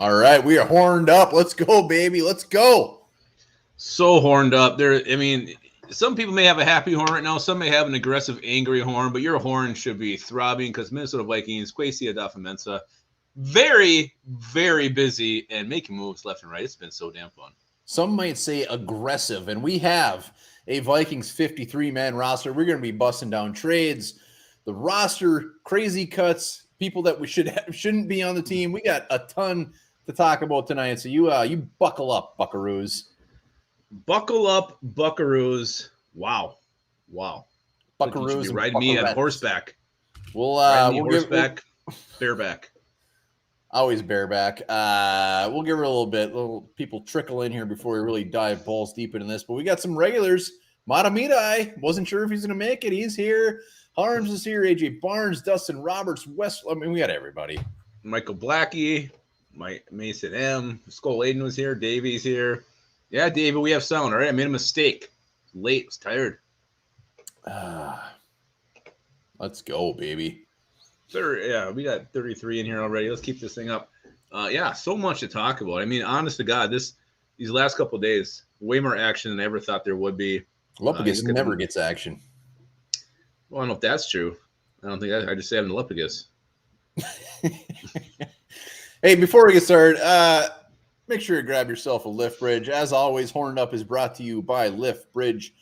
All right, we are horned up. Let's go, baby. Let's go. So horned up. Some people may have a happy horn right now. Some may have an aggressive, angry horn, but your horn should be throbbing because Minnesota Vikings, Quasia da Mensa, very, very busy and making moves left and right. It's been so damn fun. Some might say aggressive, and we have a Vikings 53-man roster. We're going to be busting down trades, the roster, crazy cuts, people that we shouldn't be on the team. We got a ton to talk about tonight, so you buckle up, buckaroos. Buckle up, buckaroos. Wow. Buckaroos you should be riding me on horseback. We'll bareback. Always bareback. We'll give her a little people trickle in here before we really dive balls deep into this. But we got some regulars. Matamidai, wasn't sure if he's going to make it. He's here. Harms is here. AJ Barnes, Dustin Roberts, West. I mean, we got everybody. Michael Blackie, Mason M. Skull Aiden was here. Davey's here. Yeah, David, we have sound. All right, I made a mistake. Late, was tired. Let's go, baby. Yeah, we got 33 in here already. Let's keep this thing up. So much to talk about. I mean, honest to God, these last couple of days, way more action than I ever thought there would be. Lepigus never gets action. Well, I don't know if that's true. I don't think I just say I'm the Lepigus. Hey, before we get started, make sure you grab yourself a Lift Bridge. As always, Horned Up is brought to you by Lift Bridge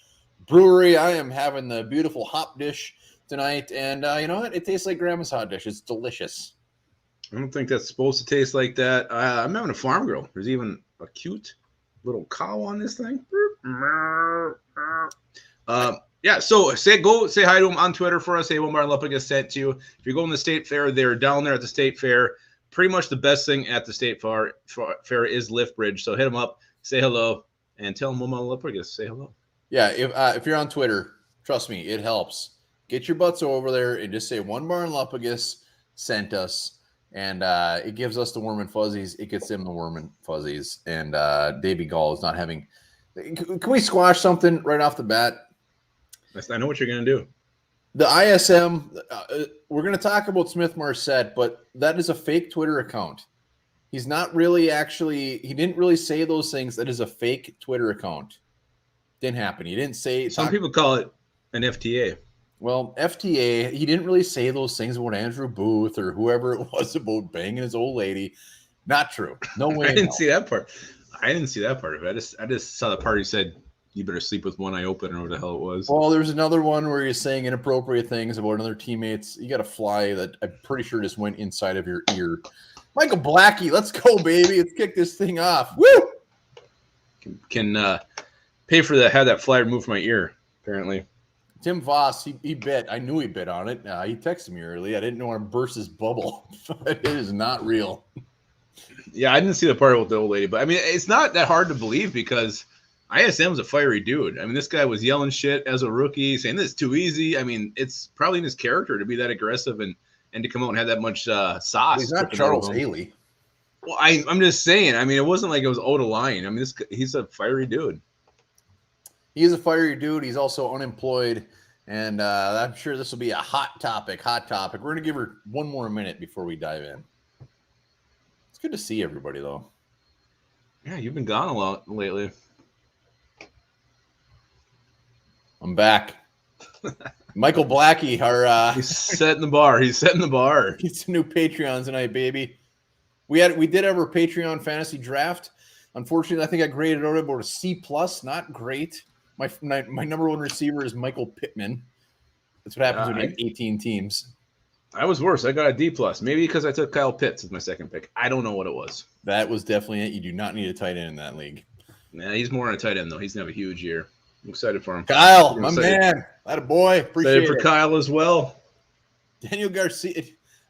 Brewery. I am having the beautiful hop dish tonight, and you know what? It tastes like Grandma's hot dish. It's delicious. I don't think that's supposed to taste like that. I'm having a farm girl. There's even a cute little cow on this thing. So say hi to him on Twitter for us. Hey, Omar Lepigus sent to you. If you're going to the state fair, they're down there at the state fair. Pretty much the best thing at the state fair is Lift Bridge. So hit them up, say hello, and tell them Omar Lepigus say hello. Yeah, if you're on Twitter, trust me, it helps. Get your butts over there and just say One Bar and Lepigus sent us, and it gives us the warm and fuzzies. It gets them the warm and fuzzies. And Davey Gall is not having. Can we squash something right off the bat? I know what you're going to do. The ISM, we're going to talk about Smith Marset, but that is a fake Twitter account. He's not really he didn't really say those things. That is a fake Twitter account. Didn't happen. He didn't say. Some people call it an FTA. Well, FTA, he didn't really say those things about Andrew Booth or whoever it was about banging his old lady. Not true. No way. I didn't see that part. I didn't see that part of it. I just saw the part he said, you better sleep with one eye open, or what the hell it was. Well, there's another one where you're saying inappropriate things about other teammates. You got a fly that I'm pretty sure just went inside of your ear. Michael Blackie, let's go, baby. Let's kick this thing off. Woo! Can pay for that. Had that fly removed from my ear, apparently. Tim Voss, he bit. I knew he bit on it. He texted me early. I didn't know how to burst his bubble. It is not real. Yeah, I didn't see the part with the old lady, but I mean, it's not that hard to believe because ISM's a fiery dude. I mean, this guy was yelling shit as a rookie, saying this is too easy. I mean, it's probably in his character to be that aggressive and to come out and have that much sauce. He's not Charles Haley. Well, I'm just saying. I mean, it wasn't like it was out of line. I mean, he's a fiery dude. He is a fiery dude. He's also unemployed, and I'm sure this will be a hot topic. We're going to give her one more minute before we dive in. It's good to see everybody, though. Yeah, you've been gone a lot lately. I'm back. Michael Blackie, he's setting the bar. He's setting the bar. He's some new Patreons tonight, baby. We did have our Patreon fantasy draft. Unfortunately, I think I graded out about a C+. Not great. My number one receiver is Michael Pittman. That's what happens when you have 18 teams. I was worse. I got a D+. Maybe because I took Kyle Pitts as my second pick. I don't know what it was. That was definitely it. You do not need a tight end in that league. Nah, he's more on a tight end, though. He's going to have a huge year. I'm excited for him. Kyle, my man. That a boy. Appreciate it. For Kyle as well. Daniel Garcia.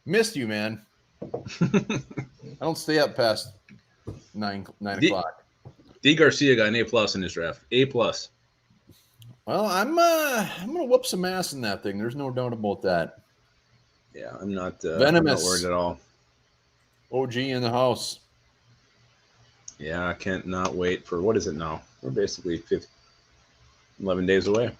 Missed you, man. I don't stay up past 9 o'clock. D. Garcia got an A+ in his draft. A+. Well, I'm gonna whoop some ass in that thing. There's no doubt about that. Yeah, I'm not worried at all. OG in the house. Yeah, I can't not wait for what is it now? We're basically 11 days away.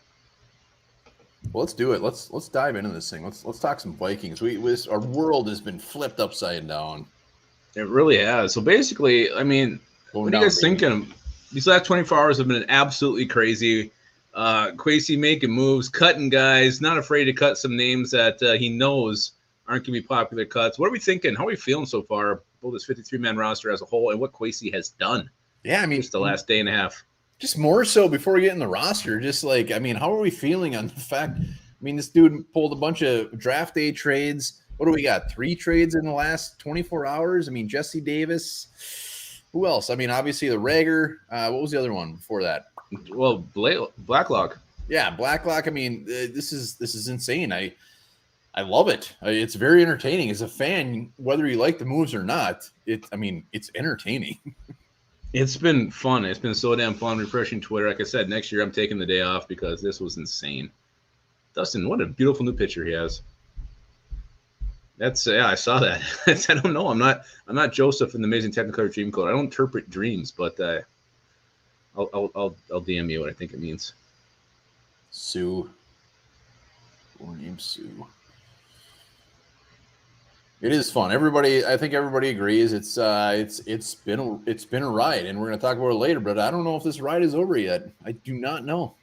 Well, let's do it. Let's dive into this thing. Let's talk some Vikings. Our world has been flipped upside down. It really has. So basically, I mean, Going what are you down, guys baby. thinking? These last 24 hours have been absolutely crazy. Quasey making moves, cutting guys, not afraid to cut some names that he knows aren't going to be popular cuts. What are we thinking? How are we feeling so far about this 53-man roster as a whole and what Quasey has done Yeah, I mean, just the last day and a half? just more so before we get in the roster, just like, I mean, how are we feeling on the fact? I mean, this dude pulled a bunch of draft day trades. What do we got? 3 trades in the last 24 hours. I mean, Jesse Davis. Who else? I mean, obviously the Rhaegar. What was the other one before that? Well, Blacklock. Yeah, Blacklock. I mean, this is insane. I love it. It's very entertaining as a fan, whether you like the moves or not. I mean, it's entertaining. It's been fun. It's been so damn fun refreshing Twitter. Like I said, next year I'm taking the day off because this was insane. Dustin, what a beautiful new picture he has. That's yeah, I saw that. I don't know. I'm not Joseph in the Amazing Technicolor Dreamcoat. I don't interpret dreams, but I'll DM you what I think it means. Sue. Full name Sue. It is fun. I think everybody agrees. It's been a ride, and we're going to talk about it later. But I don't know if this ride is over yet. I do not know.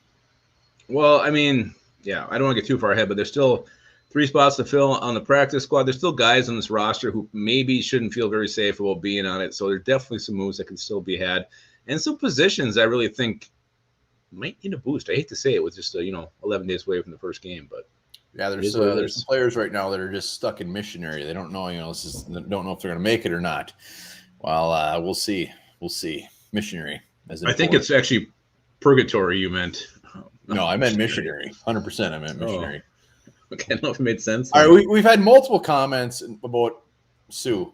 Well, I mean, yeah, I don't want to get too far ahead, but there's still 3 spots to fill on the practice squad. There's still guys on this roster who maybe shouldn't feel very safe about being on it. So there's definitely some moves that can still be had, and some positions I really think might need a boost. I hate to say it with just 11 days away from the first game, but yeah, there's some players right now that are just stuck in missionary. They don't know, don't know if they're going to make it or not. Well, we'll see. We'll see. Missionary. I think it's actually purgatory. You meant? No, I meant missionary. 100%. I meant missionary. Oh. Okay, I don't know if it made sense. All right, we've had multiple comments about Sue.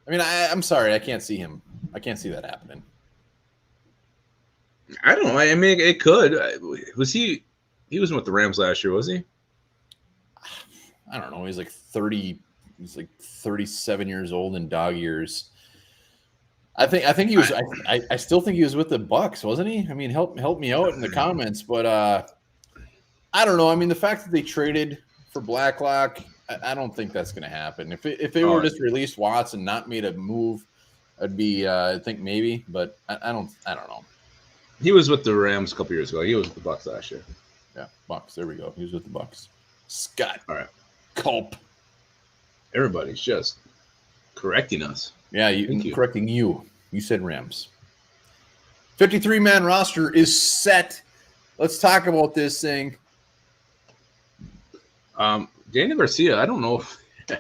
I mean, I'm sorry, I can't see him. I can't see that happening. I don't know. I mean, it could. Was he? He wasn't with the Rams last year, was he? I don't know. He's like 30. He's like 37 years old in dog years. I think he was. I still think he was with the Bucks, wasn't he? I mean, help me out in the comments. But I don't know. I mean, the fact that they traded for Blacklock, I don't think that's going to happen. If they were just released Watts and not made a move, I'd be. I think maybe, but I don't know. He was with the Rams a couple years ago. He was with the Bucks last year. Yeah, Bucks. There we go. He was with the Bucks. Scott. All right. Culp. Everybody's just correcting us. Yeah, correcting you. You said Rams. 53-man roster is set. Let's talk about this thing. Daniel Garcia, I don't know.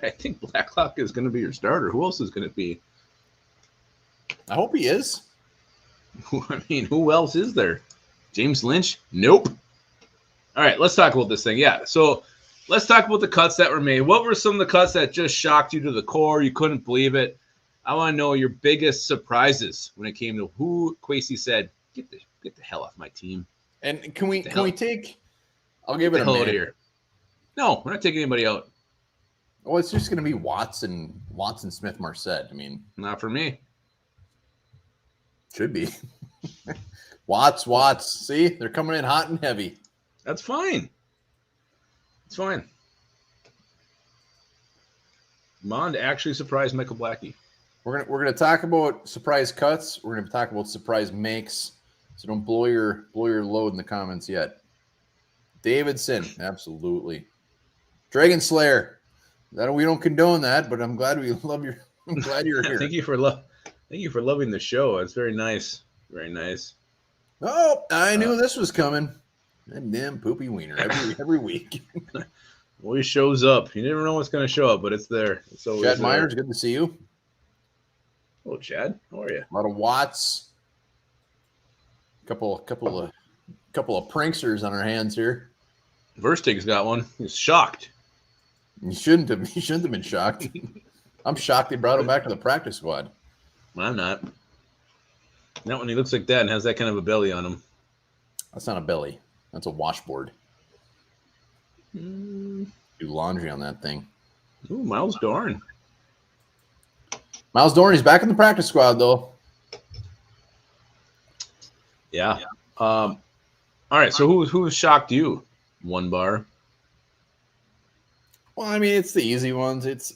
I think Blacklock is going to be your starter. Who else is going to be? I hope he is. I mean, who else is there? James Lynch? Nope. All right, let's talk about this thing. Yeah, so let's talk about the cuts that were made. What were some of the cuts that just shocked you to the core? You couldn't believe it. I want to know your biggest surprises when it came to who Quasey said, get the hell off my team. And can we take? I'll give it a minute. minute. Here. No, we're not taking anybody out. Oh, it's just going to be Watson, Smith, Marset. I mean, not for me. Should be. Watts. See, they're coming in hot and heavy. That's fine. It's fine. Mond actually surprised Michael Blackie. We're gonna talk about surprise cuts. We're gonna talk about surprise makes. So don't blow your load in the comments yet. Davidson, absolutely. Dragon Slayer. We don't condone that, but I'm glad we love your. I'm glad you're here. Thank you for loving the show. It's very nice. Very nice. Oh, I knew this was coming. That damn poopy wiener every week. Always shows up. You never know what's going to show up, but it's there. It's always Chad there. Myers, good to see you. Hello, Chad. How are you? A lot of Watts. Couple of pranksters on our hands here. Verstig's got one. He's shocked. He shouldn't have been shocked. I'm shocked they brought him back to the practice squad. I'm not. Not when he looks like that and has that kind of a belly on him. That's not a belly. That's a washboard. Do laundry on that thing. Ooh, Miles Dorn. Miles Dorn, he's back in the practice squad, though. Yeah. All right, so who shocked you? One bar. Well, I mean, it's the easy ones. It's.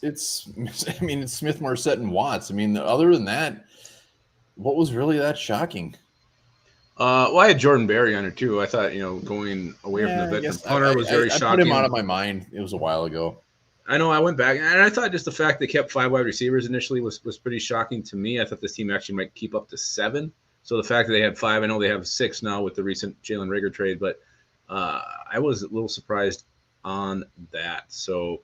I mean, it's Smith, Marset, and Watts. I mean, other than that, what was really that shocking? Well, I had Jordan Berry on it too. I thought, going away from the Yeah, I veteran guess punter was very I put him out shocking. of my mind. It was a while ago. I know I went back and I thought just the fact they kept 5 wide receivers initially was pretty shocking to me. I thought this team actually might keep up to 7. So the fact that they had 5, I know they have 6 now with the recent Jalen Rhaegar trade, but I was a little surprised on that. So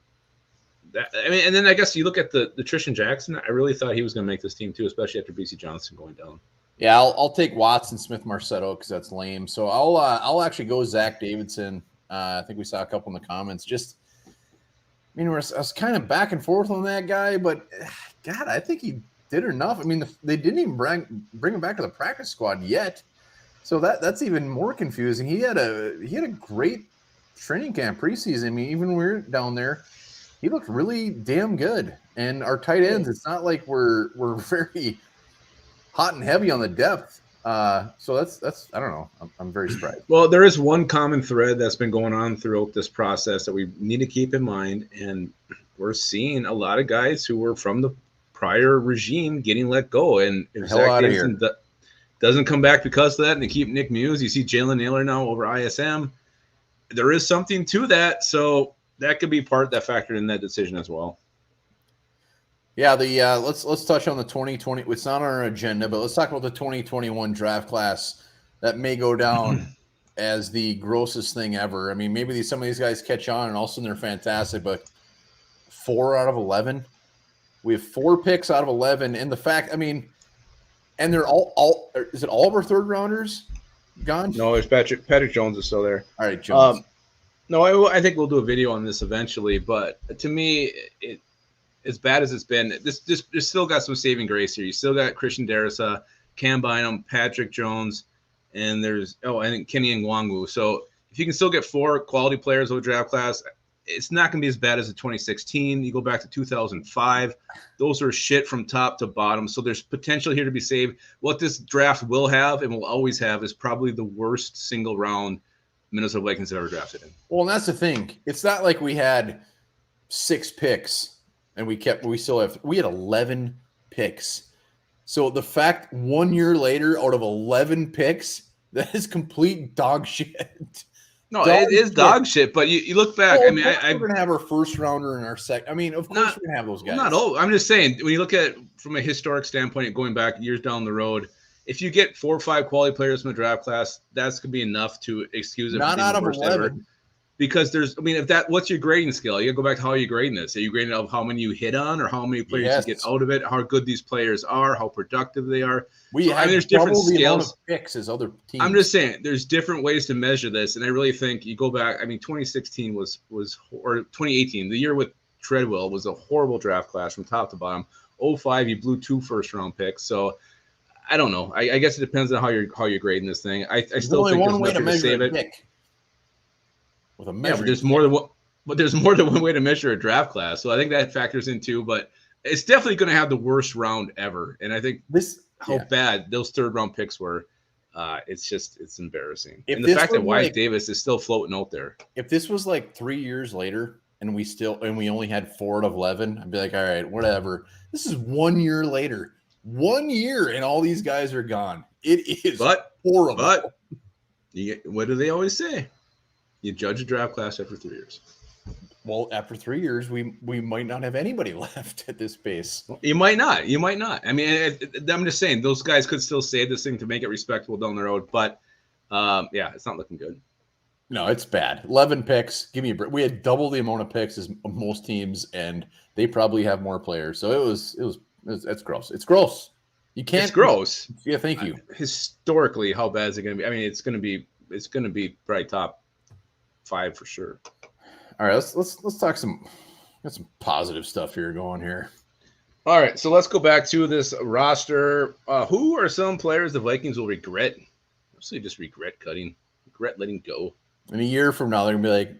that, I mean, and then I guess you look at the Trishan Jackson. I really thought he was going to make this team too, especially after BC Johnson going down. Yeah, I'll take Watson, Smith, Marsetto because that's lame. So I'll actually go Zach Davidson. I think we saw a couple in the comments. Just, I mean, I was kind of back and forth on that guy, but God, I think he did enough. I mean, they didn't even bring him back to the practice squad yet, so that's even more confusing. He had a great training camp preseason. I mean, even when we were down there, he looked really damn good. And our tight ends, it's not like we're very hot and heavy on the depth. So that's I don't know. I'm very surprised. Well, there is one common thread that's been going on throughout this process that we need to keep in mind, and we're seeing a lot of guys who were from the prior regime getting let go, and if Zach Davidson doesn't come back because of that, and they keep Nick Muse, you see Jalen Naylor now over ISM. There is something to that, so that could be part that factored in that decision as well. Yeah, let's touch on the 2020. It's not on our agenda, but let's talk about the 2021 draft class that may go down as the grossest thing ever. I mean, maybe some of these guys catch on and all of a sudden they're fantastic, but 4 out of 11. We have 4 picks out of 11, and the fact, I mean, and they're all is it all of our third rounders gone? No, there's Patrick Jones is still there. All right, Jones. No, I think we'll do a video on this eventually, but to me, as bad as it's been, this still got some saving grace here. You still got Christian Darrisaw, Cam Bynum, Patrick Jones, and I think Kenny Ngwangu. So if you can still get 4 quality players over draft class, it's not going to be as bad as the 2016. You go back to 2005. Those are shit from top to bottom. So there's potential here to be saved. What this draft will have and will always have is probably the worst single round Minnesota Vikings have ever drafted in. Well, and that's the thing. It's not like we had 6 picks and we had 11 picks. So the fact 1 year later, out of 11 picks, that is complete dog shit. No, it is dog shit. But you look back. Well, I mean, we're gonna have our first rounder and our second. I mean, of course we're gonna have those guys. Not old. I'm just saying, when you look at it from a historic standpoint, going back years down the road, if you get 4 or 5 quality players from the draft class, that's gonna be enough to excuse it. Not out of 11. Ever. Because what's your grading scale? You gotta go back to how you're grading this. Are you grading of how many you hit on, or how many players you get out of it, how good these players are, how productive they are? There's different scales. Picks as other teams. I'm just saying, there's different ways to measure this, and I really think you go back. I mean, 2016 or 2018, the year with Treadwell, was a horrible draft class from top to bottom. 05, you blew 2 first-round picks. So I don't know. I guess it depends on how you're grading this thing. I still think there's one way to measure a pick. With a measure, there's more than one way to measure a draft class. So I think that factors in too. But it's definitely going to have the worst round ever. And I think how bad those third round picks were. It's embarrassing. And the fact that Wyatt Davis is still floating out there. If this was like 3 years later and we only had 4 out of 11, I'd be like, all right, whatever. This is 1 year later. 1 year and all these guys are gone. It is horrible. But what do they always say? You judge a draft class after 3 years. Well, after 3 years, we might not have anybody left at this pace. You might not. I mean, I'm just saying those guys could still save this thing to make it respectable down the road. But it's not looking good. No, it's bad. 11 picks. Give me a break. We had double the amount of picks as most teams, and they probably have more players. So it's gross. It's gross. You can't. It's gross. Yeah, thank you. Historically, how bad is it going to be? I mean, it's going to be probably top 5 for sure. All right, let's talk some positive stuff here going here. All right, so let's go back to this roster. Who are some players the Vikings will regret? Mostly just regret letting go. In a year from now, they're gonna be like,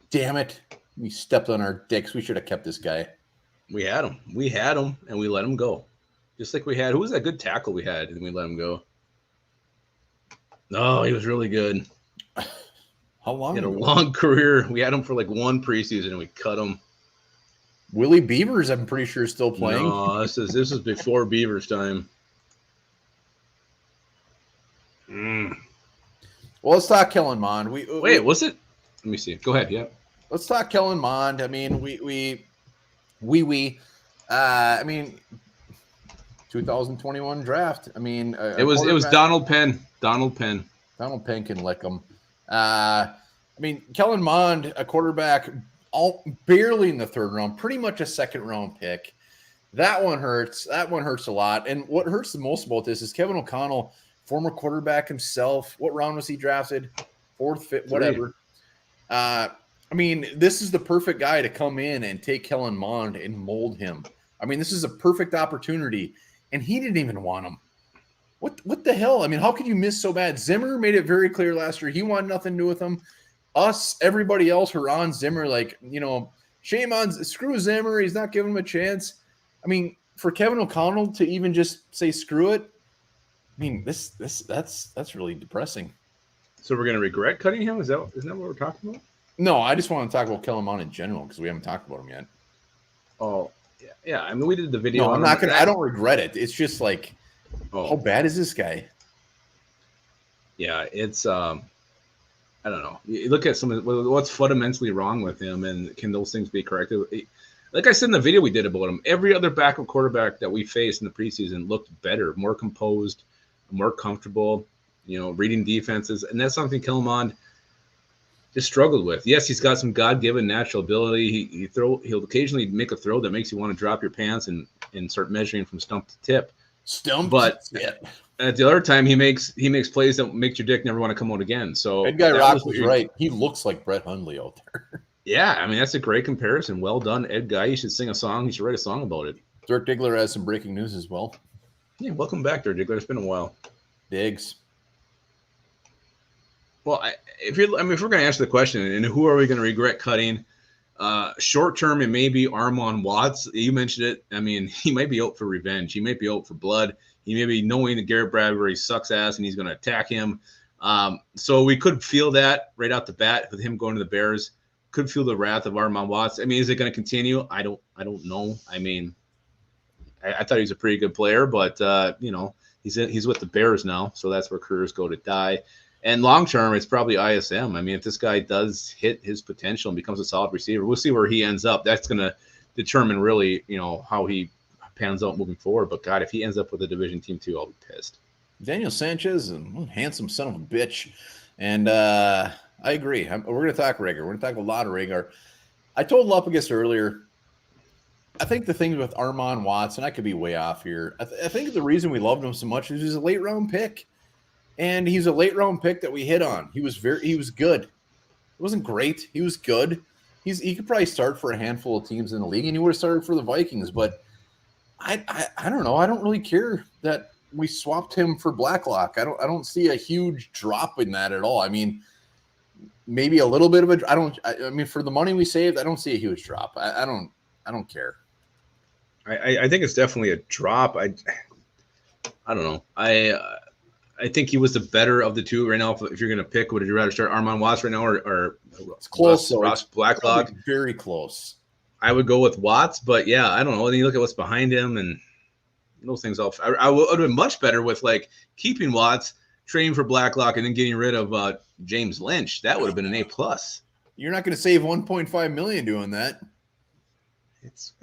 "Damn it, we stepped on our dicks. We should have kept this guy." We had him, and we let him go. Just like who was that good tackle we had, and we let him go? No, he was really good. How long? He had a ago? long career. We had him for like one preseason, and we cut him. Willie Beavers, I'm pretty sure, is still playing. No, this is before Beavers' time. Well, let's talk Kellen Mond. Wait, was it? Let me see. Go ahead. Yeah. Let's talk Kellen Mond. I mean, I mean, 2021 draft. I mean, it was Donald Penn. Donald Penn can lick him. I mean, Kellen Mond, a quarterback, barely in the third round, pretty much a second round pick. That one hurts. That one hurts a lot. And what hurts the most about this is Kevin O'Connell, former quarterback himself. What round was he drafted? Fourth, fifth, whatever. I mean, this is the perfect guy to come in and take Kellen Mond and mold him. I mean, this is a perfect opportunity, and he didn't even want him. What the hell? I mean, how could you miss so bad? Zimmer made it very clear last year he wanted nothing to do with him. Us, everybody else who are on Zimmer, like, shame on, screw Zimmer. He's not giving him a chance. I mean, for Kevin O'Connell to even just say screw it, I mean, that's really depressing. So we're gonna regret cutting him? Isn't that what we're talking about? No, I just want to talk about Kellen Mond in general because we haven't talked about him yet. Oh, yeah. I mean, we did the video. No, I'm not gonna. I don't regret it. It's just like, how bad is this guy? Yeah, it's I don't know. You look at what's fundamentally wrong with him, and can those things be corrected? Like I said in the video we did about him, every other backup quarterback that we faced in the preseason looked better, more composed, more comfortable, reading defenses, and that's something Kellen Mond just struggled with. Yes, he's got some God-given natural ability. He'll occasionally make a throw that makes you want to drop your pants and start measuring from stump to tip. But at the other time, he makes plays that makes your dick never want to come out again. So Ed Guy Rock was right. He looks like Brett Hundley out there. Yeah, I mean, that's a great comparison. Well done, Ed Guy. You should sing a song. You should write a song about it. Dirk Diggler has some breaking news as well. Yeah, welcome back, Dirk Diggler. It's been a while. Diggs. Well, if we're going to answer the question, and who are we going to regret cutting? Short term, it may be Armon Watts. You mentioned it. I mean, he might be out for revenge. He might be out for blood. He may be knowing that Garrett Bradbury sucks ass and he's going to attack him. So we could feel that right out the bat with him going to the Bears. Could feel the wrath of Armon Watts. I mean, is it going to continue? I don't know. I mean, I thought he was a pretty good player, but he's with the Bears now, so that's where careers go to die. And long term, it's probably ISM. I mean, if this guy does hit his potential and becomes a solid receiver, we'll see where he ends up. That's going to determine really, how he pans out moving forward. But God, if he ends up with a Division Team 2, I'll be pissed. Daniel Sanchez, a handsome son of a bitch, and I agree. We're going to talk Rhaegar. We're going to talk a lot of Rhaegar. I told Lupagus earlier, I think the thing with Armon Watts, and I could be way off here, I think the reason we loved him so much is he's a late round pick. And he's a late round pick that we hit on. He was good. It wasn't great. He was good. He could probably start for a handful of teams in the league, and he would have started for the Vikings. But I don't know. I don't really care that we swapped him for Blacklock. I don't see a huge drop in that at all. I mean, maybe a little bit of a. I mean, for the money we saved, I don't see a huge drop. I don't care. I think it's definitely a drop. I don't know. I think he was the better of the two right now. If you're going to pick, would you rather start Armon Watts right now or it's close? Ross Blacklock? Very close. I would go with Watts, but yeah, I don't know. Then you look at what's behind him and those things. I would have been much better with keeping Watts, trading for Blacklock, and then getting rid of James Lynch. That would have been an A+. You're not going to save $1.5 million doing that. It's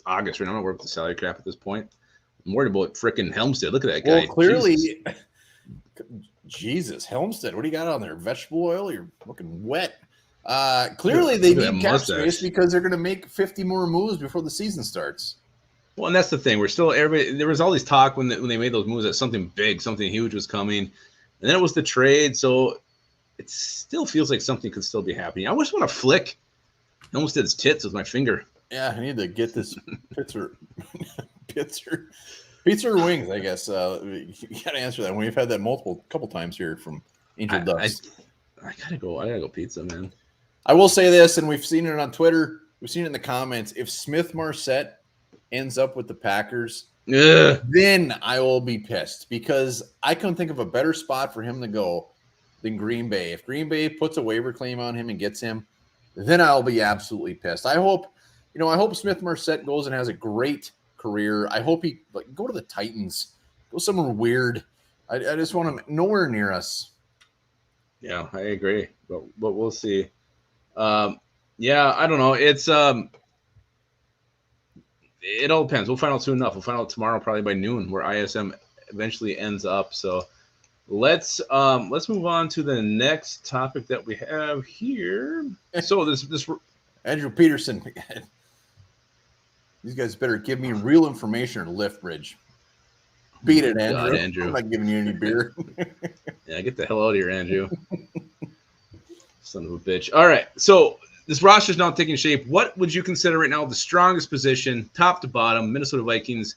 August right now. I'm not worried about the salary cap at this point. I'm worried about freaking Helmstead. Look at that guy. Well, clearly. Jesus, Helmstead, what do you got on there? Vegetable oil? You're looking wet. Clearly, they need cap space because they're going to make 50 more moves before the season starts. Well, and that's the thing. There was all this talk when they made those moves that something big, something huge was coming. And then it was the trade. So it still feels like something could still be happening. I just want to flick Helmstead's tits with my finger. Yeah, I need to get this Pizza or wings, I guess. You got to answer that. We've had that couple times here from Angel Dust. I gotta go pizza, man. I will say this, and we've seen it on Twitter. We've seen it in the comments. If Smith Marset ends up with the Packers, then I will be pissed because I couldn't think of a better spot for him to go than Green Bay. If Green Bay puts a waiver claim on him and gets him, then I'll be absolutely pissed. I hope Smith Marset goes and has a great career. I hope he go to the Titans, go somewhere weird. I just want him nowhere near us. Yeah, I agree, but we'll see. Yeah, I don't know. It's it all depends. We'll find out soon enough. We'll find out tomorrow, probably by noon, where ISM eventually ends up. So let's move on to the next topic that we have here. So this Andrew Peterson. These guys better give me real information or lift bridge. Beat it, Andrew. God, Andrew. I'm not giving you any beer. Yeah, get the hell out of here, Andrew. Son of a bitch. All right, so this roster is now taking shape. What would you consider right now the strongest position, top to bottom, Minnesota Vikings?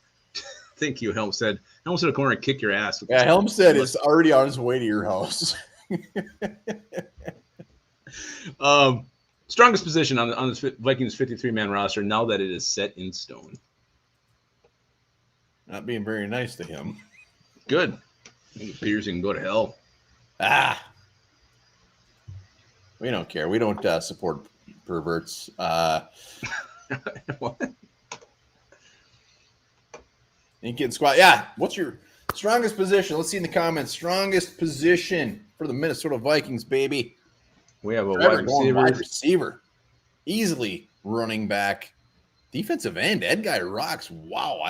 Thank you, Helmstead. Helmstead, come over and kick your ass. Yeah, Helmstead is already on his way to your house. Strongest position on this Vikings 53-man roster now that it is set in stone. Not being very nice to him. Good. Peterson can go to hell. We don't care. We don't support perverts. What? Lincoln Squad. Yeah. What's your strongest position? Let's see in the comments. Strongest position for the Minnesota Vikings, baby. We have a wide receiver. Easily running back. Defensive end. Ed guy rocks. Wow.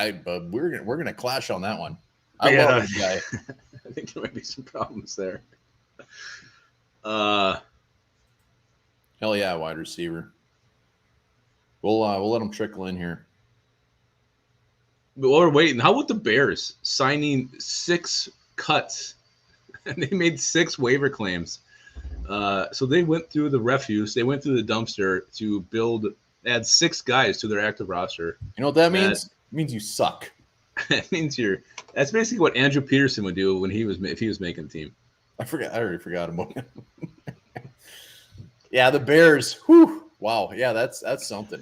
We're gonna clash on that one. I love this guy. I think there might be some problems there. Hell yeah, wide receiver. We'll let them trickle in here. But while we're waiting, how about the Bears signing 6 cuts? And they made 6 waiver claims. So they went through the refuse. They went through the dumpster to add 6 guys to their active roster. You know what that means? It means you suck. It means that's basically what Andrew Peterson would do if he was making the team. I already forgot about him. Yeah, the Bears. Whew. Wow. Yeah, that's something.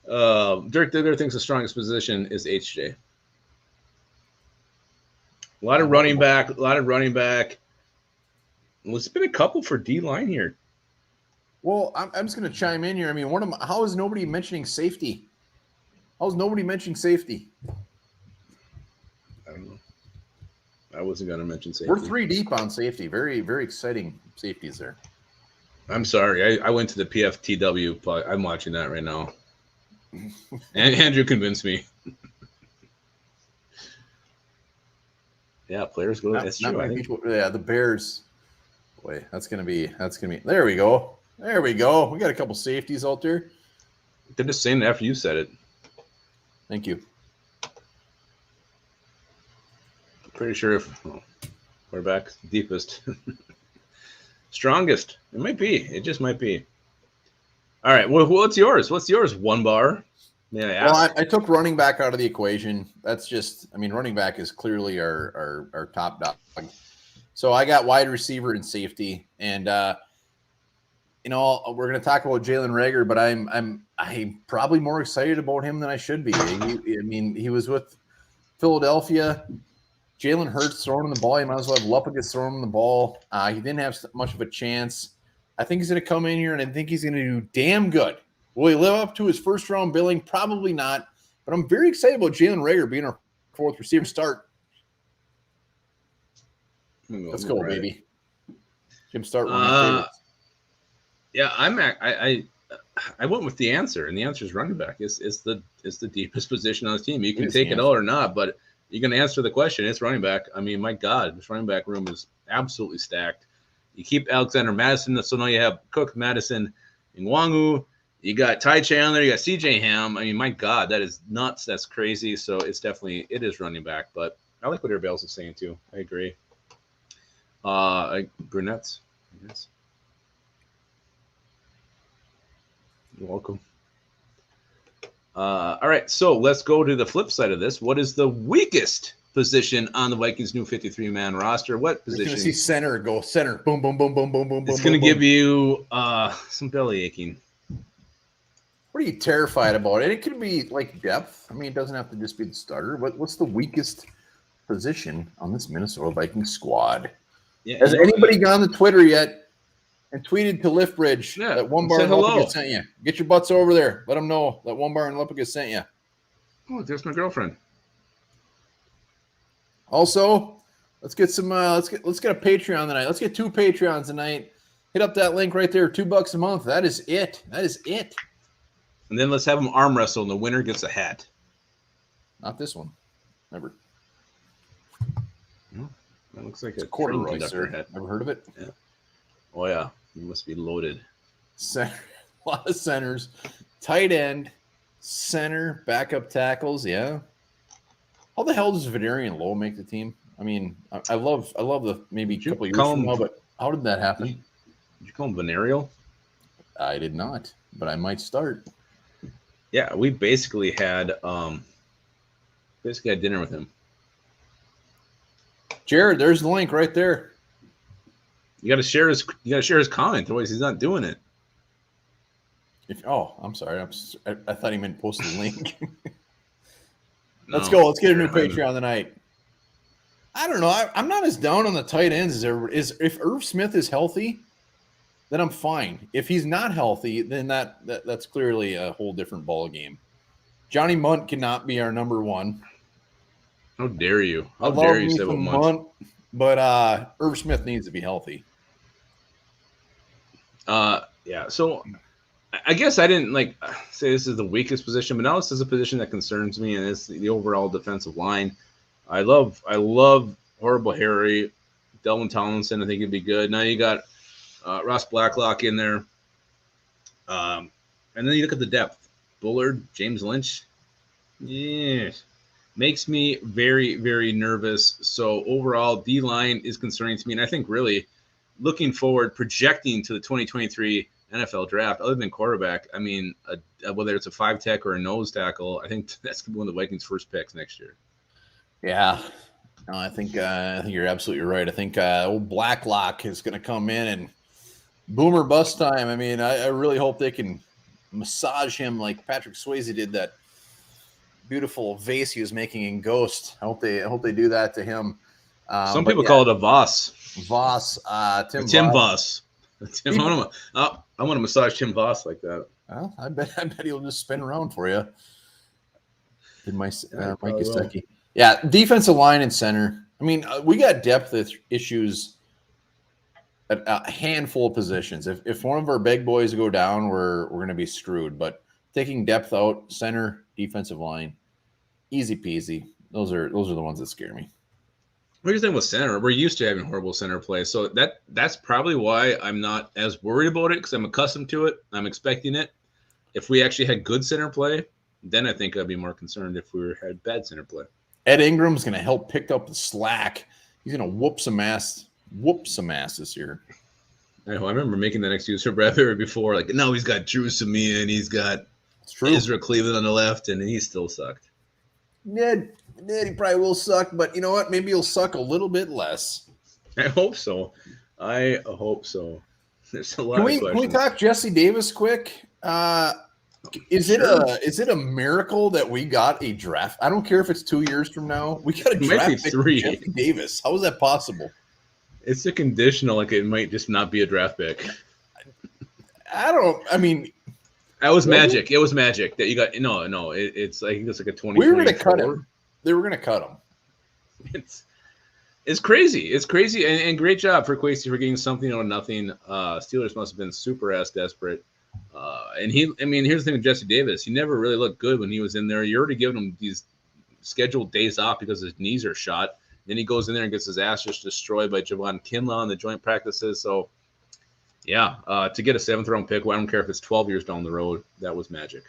Dirk Diggler thinks the strongest position is HJ. A lot of running back. Well, it's been a couple for D line here. Well, I'm just going to chime in here. I mean, how is nobody mentioning safety? I don't know. I wasn't going to mention safety. We're 3 deep on safety. Very, very exciting safeties there. I'm sorry. I went to the PFTW, but I'm watching that right now. And Andrew convinced me. Yeah, players go. That's true. Yeah, the Bears. Boy, that's gonna be. There we go. We got a couple safeties out there. They're just saying it after you said it. Thank you. Pretty sure quarterback deepest, strongest. It might be. It just might be. All right. Well, what's yours? One bar. May I ask? Well, I took running back out of the equation. That's just. I mean, running back is clearly our top dog. So I got wide receiver and safety, and we're going to talk about Jalen Rhaegar, but I'm probably more excited about him than I should be. He was with Philadelphia. Jalen Hurts throwing him the ball. You might as well have Lupagus throwing him the ball. He didn't have much of a chance. I think he's going to come in here, and I think he's going to do damn good. Will he live up to his first-round billing? Probably not. But I'm very excited about Jalen Rhaegar being our 4th receiver start. Let's go, baby. Jim, start one of my favorites. Yeah, I went with the answer, and the answer is running back. It's the deepest position on the team. You can take it all or not, but you can answer the question. It's running back. I mean, my God, this running back room is absolutely stacked. You keep Alexander Madison, so now you have Cook, Madison, Nwangu. You got Ty Chandler. You got C.J. Ham. I mean, my God, that is nuts. That's crazy. So it is running back. But I like what everybody else is saying too. I agree. Brunettes, I guess. You're welcome. All right, so let's go to the flip side of this. What is the weakest position on the Vikings' new 53-man roster? What position? You're going to see center go center. Boom, boom, boom, boom, boom, boom, boom. It's going to give you some belly aching. What are you terrified about? And it could be like depth. I mean, it doesn't have to just be the starter. What's the weakest position on this Minnesota Vikings squad? Yeah. Has anybody gone to Twitter yet and tweeted to Liftbridge that one bar say in hello. Lupicus sent you? Get your butts over there. Let them know that one bar in Lupicus sent you. Oh, there's my girlfriend. Also, let's get some. Let's get a Patreon tonight. Let's get 2 Patreons tonight. Hit up that link right there. $2 a month. That is it. That is it. And then let's have them arm wrestle, and the winner gets a hat. Not this one. Never. No, that looks like a corduroy, conductor sir. hat. Never heard of it? Yeah. Oh yeah, you must be loaded. Center, a lot of centers, tight end, center, backup tackles. Yeah. How the hell does Vidarian Lowe make the team? I mean, I love the maybe a couple years from now, but how did that happen? Did you call him venereal? I did not, but I might start. Yeah, we basically had dinner with him. Jared, there's the link right there. You got to share his comment, otherwise he's not doing it. I'm sorry. I thought he meant post the link. Let's go. Let's get a new Patreon tonight. I don't know. I'm not as down on the tight ends as ever is. If Irv Smith is healthy, then I'm fine. If he's not healthy, then that's clearly a whole different ball game. Johnny Munt cannot be our number one. How dare you? How dare you say about Munt? But Irv Smith needs to be healthy. Yeah. So I guess I didn't say this is the weakest position, but now this is a position that concerns me, and it's the overall defensive line. I love Horrible Harry, Delvin Tomlinson. I think it'd be good. Now you got Ross Blacklock in there, and then you look at the depth: Bullard, James Lynch. Yeah, makes me very, very nervous. So overall, D line is concerning to me, and I think really looking forward, projecting to the 2023 NFL draft, other than quarterback, I mean, whether it's a 5-tech or a nose tackle, I think that's one of the Vikings' first picks next year. Yeah, no, I think you're absolutely right. I think old Blacklock is going to come in and boomer bust time. I mean, I really hope they can massage him like Patrick Swayze did that beautiful vase he was making in Ghost. I hope they do that to him. Some people call it a Voss. Voss, Tim Voss. I want to massage Tim Voss like that. Well, I bet he'll just spin around for you. Did Mike Gesicki. Yeah, defensive line and center. I mean, we got depth issues at a handful of positions. If one of our big boys go down, we're going to be screwed. But taking depth out, center, defensive line, easy peasy. Those are the ones that scare me. What do you think with center? We're used to having horrible center play, so that's probably why I'm not as worried about it, because I'm accustomed to it. I'm expecting it. If we actually had good center play, then I think I'd be more concerned if we had bad center play. Ed Ingram's going to help pick up the slack. He's going to whoop some ass this year. I remember making that excuse for Bradbury before. Like, no, he's got Drew Simeon, he's got Ezra Cleveland on the left, and he still sucked. Ned, he probably will suck, but you know what? Maybe he'll suck a little bit less. I hope so. There's a lot of questions. Can we talk Jesse Davis quick? Is it a miracle that we got a draft? I don't care if it's 2 years from now. We got a draft pick for Jesse Davis. How is that possible? It's a conditional, like it might just not be a draft pick. That was magic. It was magic that you got. No. It's like a 20. We were going to cut him. They were going to cut him. It's crazy. It's crazy, and great job for Kwesi for getting something out of nothing. Steelers must have been super ass desperate. And here's the thing with Jesse Davis. He never really looked good when he was in there. You're already giving him these scheduled days off because his knees are shot. Then he goes in there and gets his ass just destroyed by Javon Kinlaw on the joint practices. So, yeah, to get a 7th-round pick, well, I don't care if it's 12 years down the road, that was magic.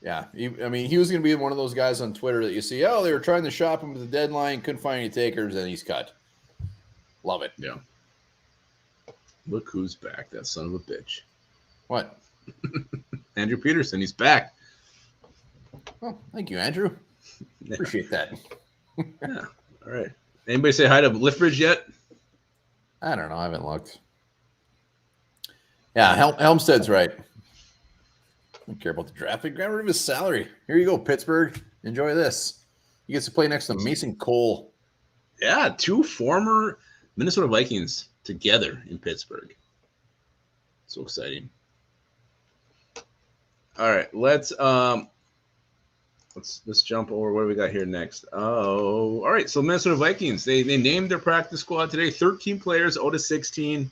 Yeah, he was going to be one of those guys on Twitter that you see, they were trying to shop him at the deadline, couldn't find any takers, and he's cut. Love it. Yeah. Look who's back, that son of a bitch. What? Andrew Peterson, he's back. Oh, thank you, Andrew. Appreciate that. Yeah. All right. Anybody say hi to Liftbridge yet? I don't know. I haven't looked. Yeah, Helmstead's right. I don't care about the draft pick. Grab rid of his salary. Here you go, Pittsburgh. Enjoy this. He gets to play next to Mason Cole. Yeah, 2 former Minnesota Vikings together in Pittsburgh. So exciting. All right, let's jump over. What do we got here next? Oh, all right. So Minnesota Vikings, they named their practice squad today. 13 players, out of 16.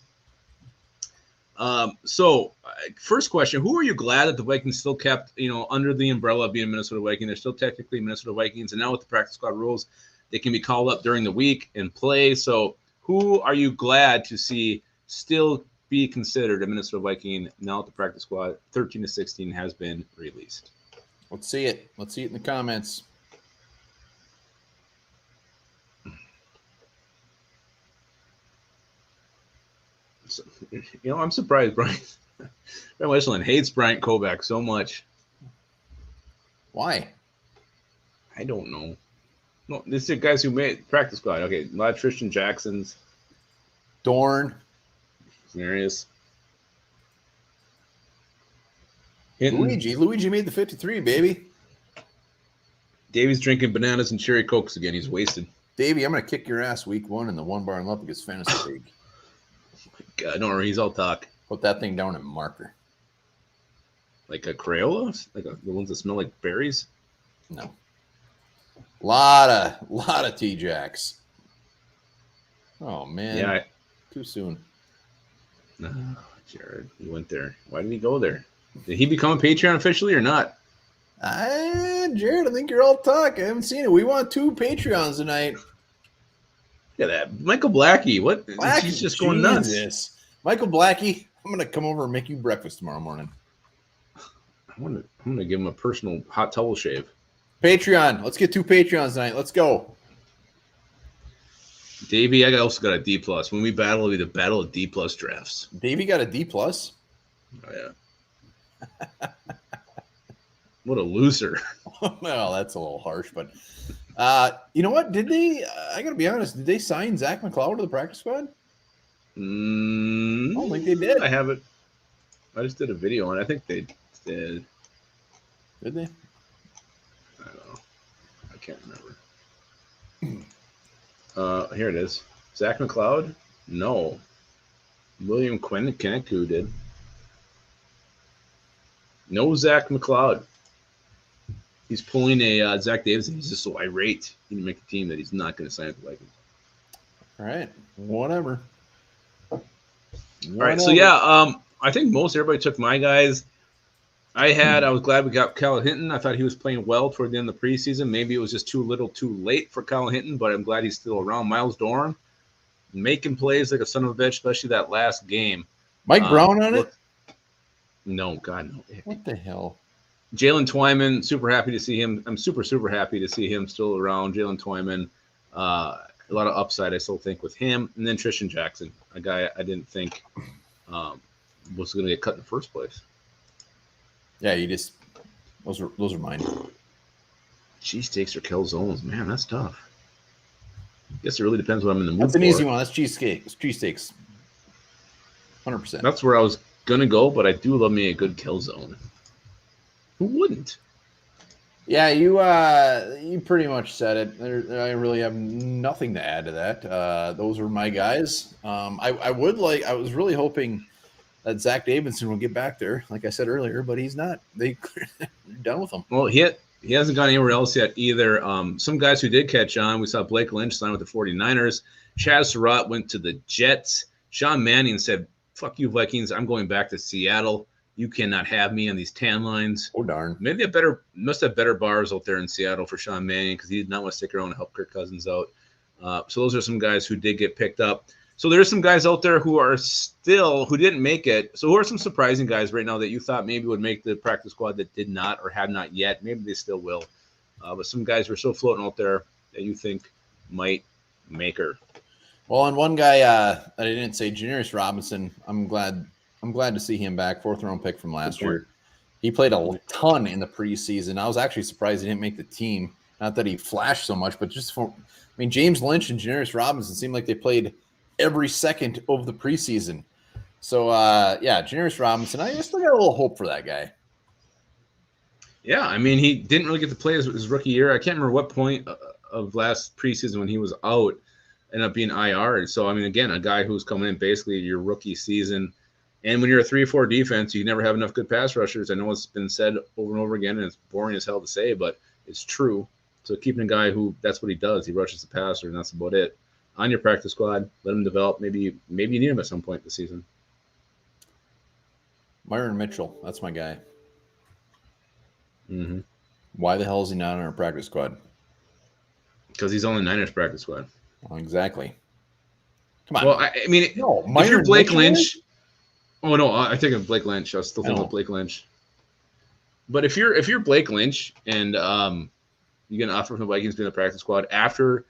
First question: who are you glad that the Vikings still kept, under the umbrella of being Minnesota Vikings? They're still technically Minnesota Vikings, and now with the practice squad rules, they can be called up during the week and play. So, who are you glad to see still be considered a Minnesota Viking now that the practice squad 13 to 16 has been released? Let's see it. Let's see it in the comments. So, I'm surprised Brian Westland hates Bryant Kovac so much. Why? I don't know. No, these are guys who made practice squad. Okay, a lot of Tristan Jacksons. Dorn. Marius. Luigi made the 53, baby. Davy's drinking bananas and cherry cokes again. He's wasted. Davey, I'm going to kick your ass week 1 in the One Bar and Lupicus Fantasy League. God, don't worry, he's all talk. Put that thing down in marker. Like a Crayola? Like the ones that smell like berries? No. Lot of T-Jacks. Oh, man. Yeah. Too soon. Jared, he went there. Why did he go there? Did he become a Patreon officially or not? Jared, I think you're all talk. I haven't seen it. We want 2 Patreons tonight. Look at that. Michael Blackie. What? Blackie, he's just going nuts. Michael Blackie, I'm going to come over and make you breakfast tomorrow morning. I'm gonna give him a personal hot towel shave. Patreon. Let's get 2 Patreons tonight. Let's go. Davey, I also got a D+. When we battle, it'll be the battle of D+ drafts. Davey got a D+. Oh, yeah. What a loser. Well, that's a little harsh, but you know what? Did they, I got to be honest, did they sign Zach McLeod to the practice squad? I don't think they did. I haven't. I just did a video on it. I think they did. Did they? I don't know. I can't remember. Here it is. Zach McLeod? No. William Kinnick did. No Zach McLeod. He's pulling a Zach Davidson. He's just so irate. He didn't make the team that he's not going to sign with the Vikings. All right. Whatever. All right. So, yeah, I think most everybody took my guys. I was glad we got Kyle Hinton. I thought he was playing well toward the end of the preseason. Maybe it was just too late for Kyle Hinton, but I'm glad he's still around. Miles Dorn, making plays like a son of a bitch, especially that last game. Mike Brown on it? No, God, no. What the hell? Jalen Twyman, super happy to see him. I'm super, super happy to see him still around. Jalen Twyman, a lot of upside, I still think, with him. And then Tristan Jackson, a guy I didn't think was going to get cut in the first place. Yeah, those are mine. Cheesesteaks or calzones, man, that's tough. I guess it really depends what I'm in the mood for. That's an easy one. That's cheesesteaks. 100%. That's where I was gonna go, but I do love me a good calzone. Who wouldn't? Yeah, you pretty much said it. I really have nothing to add to that. Those are my guys. I was really hoping that Zach Davidson will get back there, like I said earlier, but he's not. They're done with him. Well, he hasn't gone anywhere else yet either. Some guys who did catch on, we saw Blake Lynch sign with the 49ers. Chaz Surratt went to the Jets. Sean Mannion said, "Fuck you, Vikings. I'm going back to Seattle. You cannot have me on these tan lines." Oh, darn. Maybe must have better bars out there in Seattle for Sean Mannion because he did not want to stick around and help Kirk Cousins out. So those are some guys who did get picked up. So there's some guys out there who didn't make it. So who are some surprising guys right now that you thought maybe would make the practice squad that did not or have not yet? Maybe they still will. But some guys were still floating out there that you think might make her. Well, and one guy that I didn't say, Janarius Robinson, I'm glad to see him back. 4th round pick from last year. He played a ton in the preseason. I was actually surprised he didn't make the team. Not that he flashed so much, but James Lynch and Janarius Robinson seemed like they played every second of the preseason. So, Janarius Robinson, I still got a little hope for that guy. Yeah, I mean, he didn't really get to play his rookie year. I can't remember what point of last preseason when he was out. end up being IR. So I mean, again, a guy who's coming in basically your rookie season. And when you're a 3-4 defense, you never have enough good pass rushers. I know it's been said over and over again, and it's boring as hell to say, but it's true. So keeping a guy who that's what he does, he rushes the passer, and that's about it. On your practice squad, let him develop. Maybe you need him at some point this season. Myron Mitchell, that's my guy. Mm-hmm. Why the hell is he not on our practice squad? Because he's on the Niners practice squad. Well, exactly. Come on. Well, I mean, no, if you're Blake Mitchell? Lynch, oh no, I think of Blake Lynch. I was still thinking of Blake Lynch. But if you're Blake Lynch and you get an offer from the Vikings to be in the practice squad after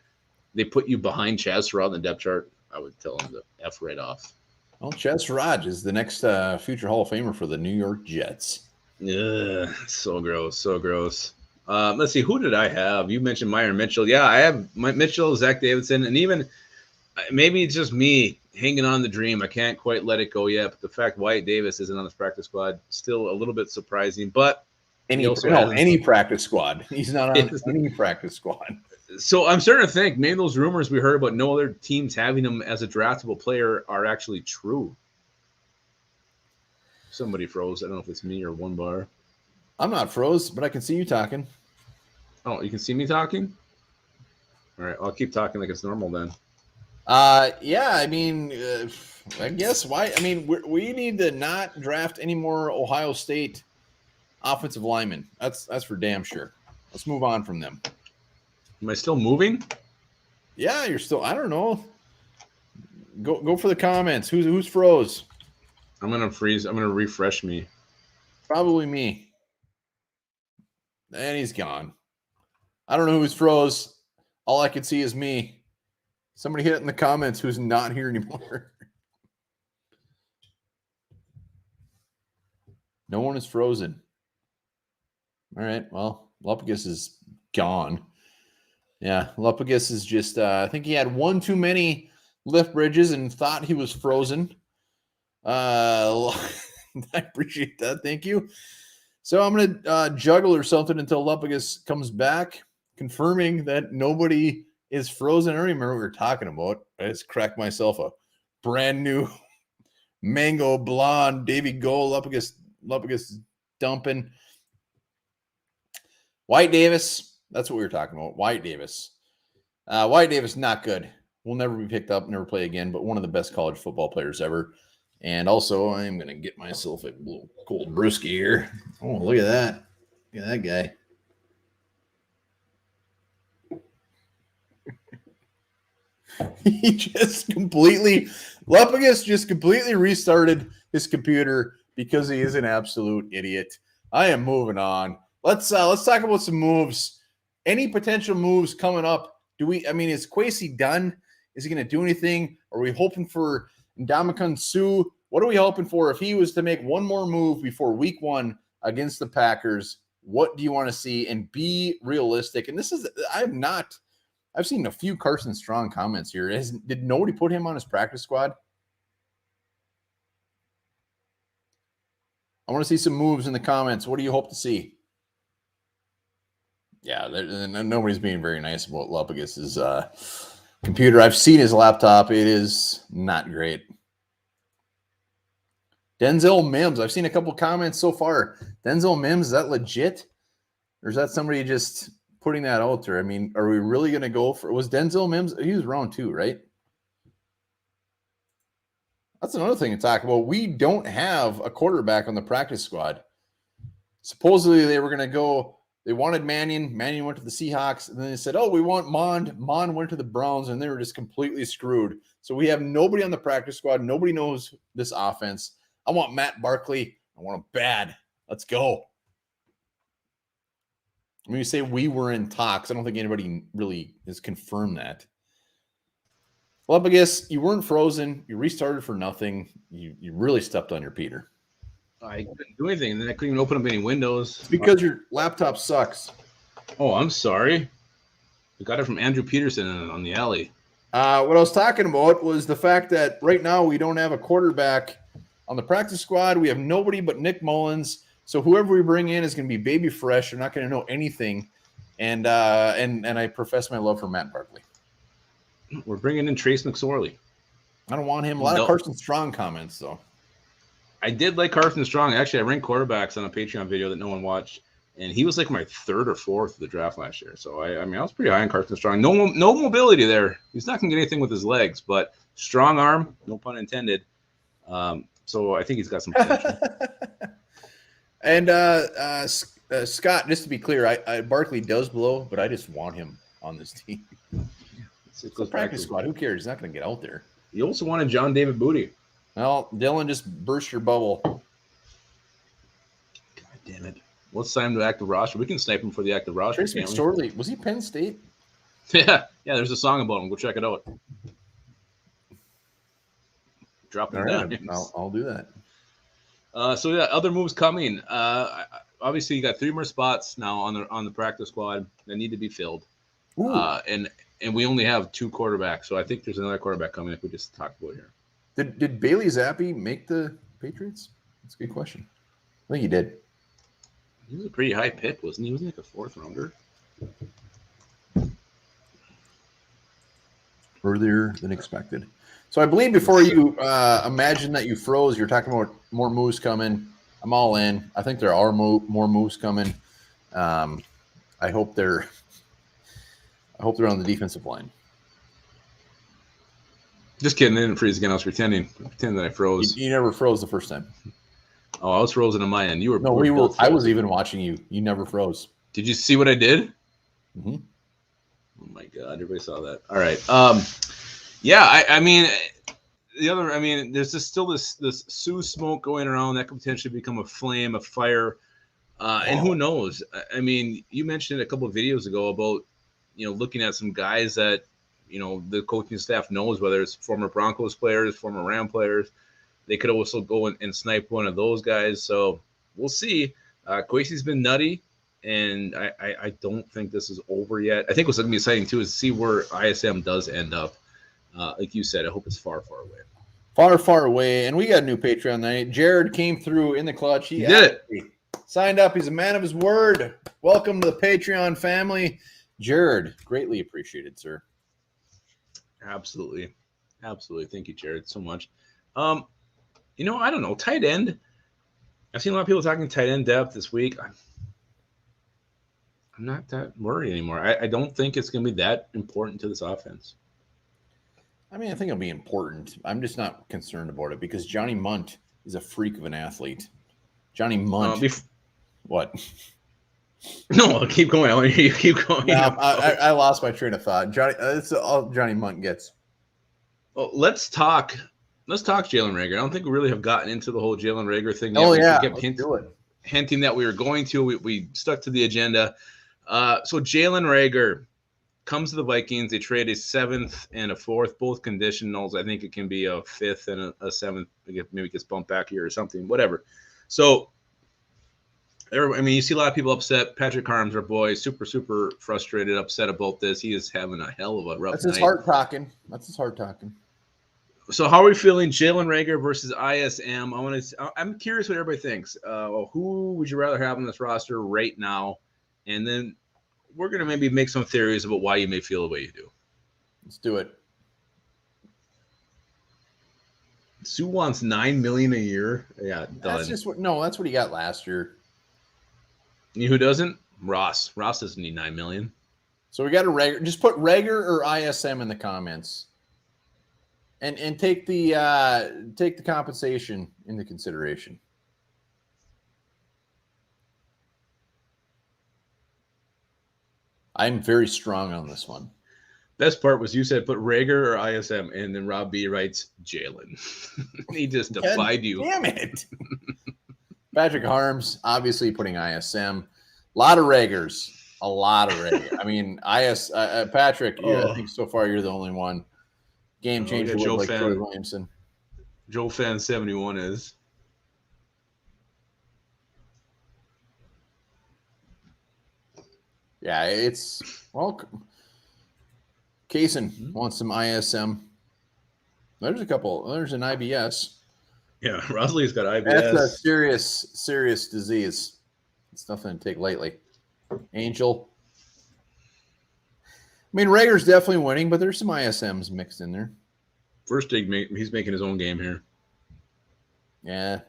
they put you behind Chaz Surratt in the depth chart, I would tell him to F right off. Well, Chaz Surratt is the next future Hall of Famer for the New York Jets. Yeah, so gross, so gross. Let's see, who did I have? You mentioned Myron Mitchell. Yeah, I have Mitchell, Zach Davidson, and even maybe it's just me hanging on the dream. I can't quite let it go yet. But the fact Wyatt Davis isn't on this practice squad still a little bit surprising. But any practice squad. He's not on any practice squad. So I'm starting to think maybe those rumors we heard about no other teams having him as a draftable player are actually true. Somebody froze. I don't know if it's me or one bar. I'm not froze, but I can see you talking. Oh, you can see me talking? All right, I'll keep talking like it's normal then. Yeah, I mean, I guess why? I mean, we need to not draft any more Ohio State offensive linemen. That's for damn sure. Let's move on from them. Am I still moving? Yeah, you're still. I don't know. Go for the comments. Who's froze? I'm gonna freeze. I'm gonna refresh me. Probably me. And he's gone. I don't know who's froze. All I can see is me. Somebody hit it in the comments who's not here anymore. No one is frozen. All right. Well, Lupagus is gone. Yeah, Lupagus is just, I think he had one too many lift bridges and thought he was frozen. I appreciate that. Thank you. So I'm going to juggle or something until Lupagus comes back, confirming that nobody is frozen. I don't even remember what we were talking about. I just cracked myself a brand new mango blonde Davy Goal. Lupagus dumping. Wyatt Davis. That's what we were talking about. Wyatt Davis. Wyatt Davis, not good. Will never be picked up, never play again, but one of the best college football players ever. And also, I'm going to get myself a little cold brewski here. Oh, look at that. Look at that guy. Lupagus just completely restarted his computer because he is an absolute idiot. I am moving on. Let's talk about some moves. Any potential moves coming up? Is Kwesi done? Is he going to do anything? Are we hoping for Ndamukong Suh? What are we hoping for? If he was to make one more move before week 1 against the Packers, what do you want to see? And be realistic. And I've seen a few Carson Strong comments here. Did nobody put him on his practice squad? I want to see some moves in the comments. What do you hope to see? Yeah, nobody's being very nice about Lupagus's computer. I've seen his laptop. It is not great. Denzel Mims. I've seen a couple comments so far. Denzel Mims, is that legit? Or is that somebody just putting that out there? I mean, are we really going to go for... Was Denzel Mims... He was round 2, right? That's another thing to talk about. We don't have a quarterback on the practice squad. Supposedly, they were going to go... They wanted Mannion. Mannion went to the Seahawks. And then they said, oh, we want Mond. Mond went to the Browns, and they were just completely screwed. So we have nobody on the practice squad. Nobody knows this offense. I want Matt Barkley. I want him bad. Let's go. When you say we were in talks, I don't think anybody really has confirmed that. Well, I guess you weren't frozen. You restarted for nothing. You really stepped on your Peter. I couldn't do anything, and then I couldn't even open up any windows. It's because your laptop sucks. Oh, I'm sorry. We got it from Andrew Peterson on the alley. What I was talking about was the fact that right now we don't have a quarterback on the practice squad. We have nobody but Nick Mullins. So whoever we bring in is going to be baby fresh. They're not going to know anything. And I profess my love for Matt Barkley. We're bringing in Trace McSorley. I don't want him. A lot of Carson Strong comments, though. I did like Carson Strong. Actually, I ranked quarterbacks on a Patreon video that no one watched, and he was like my third or fourth of the draft last year. So I was pretty high on Carson Strong. No mobility there. He's not going to get anything with his legs, but strong arm, no pun intended. So I think he's got some potential. And Scott, just to be clear, I Barkley does blow, but I just want him on this team. It's a practice squad. Who cares? He's not going to get out there. You also wanted John David Booty. Well, Dylan just burst your bubble. God damn it. Let's sign him to active roster. We can snipe him for the active roster. Trace McSorley, was he Penn State? Yeah, there's a song about him. Go check it out. Drop it down. I'll do that. So yeah, other moves coming. Obviously, you got 3 more spots now on the practice squad that need to be filled. And we only have 2 quarterbacks, so I think there's another quarterback coming. If we just talked about here. Did Bailey Zappi make the Patriots? That's a good question. I think he did. He was a pretty high pick, wasn't he? Wasn't he like a 4th rounder? Earlier than expected. So I believe before you imagine that you froze, you're talking about more moves coming. I'm all in. I think there are more moves coming. I hope they're on the defensive line. Just kidding. I didn't freeze again. I was pretending that I froze. You never froze the first time. Oh, I was frozen on my end. You were. No, we were. I was even watching you. You never froze. Did you see what I did? Mm-hmm. Oh my God! Everybody saw that. All right. Yeah. I mean, there's still this Sioux smoke going around that could potentially become a flame, a fire, and who knows? I mean, you mentioned a couple of videos ago about looking at some guys that the coaching staff knows, whether it's former Broncos players, former Ram players. They could also go and snipe one of those guys. So we'll see. Kwesi's been nutty, and I don't think this is over yet. I think what's going to be exciting, too, is to see where ISM does end up. Like you said, I hope it's far, far away. Far, far away. And we got a new Patreon tonight. Jared came through in the clutch. He did it. Signed up. He's a man of his word. Welcome to the Patreon family. Jared, greatly appreciated, sir. Absolutely. Thank you, Jared, so much. I don't know. Tight end. I've seen a lot of people talking tight end depth this week. I'm not that worried anymore. I don't think it's going to be that important to this offense. I mean, I think it'll be important. I'm just not concerned about it because Johnny Munt is a freak of an athlete. Johnny Munt. What? No, keep going. I want you to keep going. No, I lost my train of thought. That's all Johnny Munt gets. Well, let's talk Jalen Rhaegar. I don't think we really have gotten into the whole Jalen Rhaegar thing yet. Oh, yeah. We kept hinting that we were going to. We stuck to the agenda. So Jalen Rhaegar comes to the Vikings. They trade a 7th and a 4th, both conditionals. I think it can be a 5th and a 7th. Maybe it gets bumped back here or something, whatever. So, you see a lot of people upset. Patrick Harms, our boy, super, super frustrated, upset about this. He is having a hell of a rough night. That's his heart talking. So how are we feeling, Jalen Rhaegar versus ISM? I'm curious what everybody thinks. Who would you rather have on this roster right now? And then we're going to maybe make some theories about why you may feel the way you do. Let's do it. Sue wants $9 million a year. Yeah, done. That's what he got last year. You know who doesn't? Ross. Ross doesn't need $9 million. So we got a Rhaegar. Just put Rhaegar or ISM in the comments, and take the compensation into consideration. I'm very strong on this one. Best part was you said put Rhaegar or ISM, and then Rob B writes Jalen. He just defied you. Damn it. Patrick Harms, obviously putting ISM. A lot of Rhaegars. I mean, Patrick, I think so far you're the only one. Game changer like Troy Williamson. Joe Fan 71 is. Yeah, Kaysen wants some ISM. There's a couple. There's an IBS. Yeah, Rosley's got IBS. That's a serious disease. It's nothing to take lightly. Angel. mean, Rhaegar's definitely winning, but there's some ISMs mixed in there. First dig, he's making his own game here. Yeah.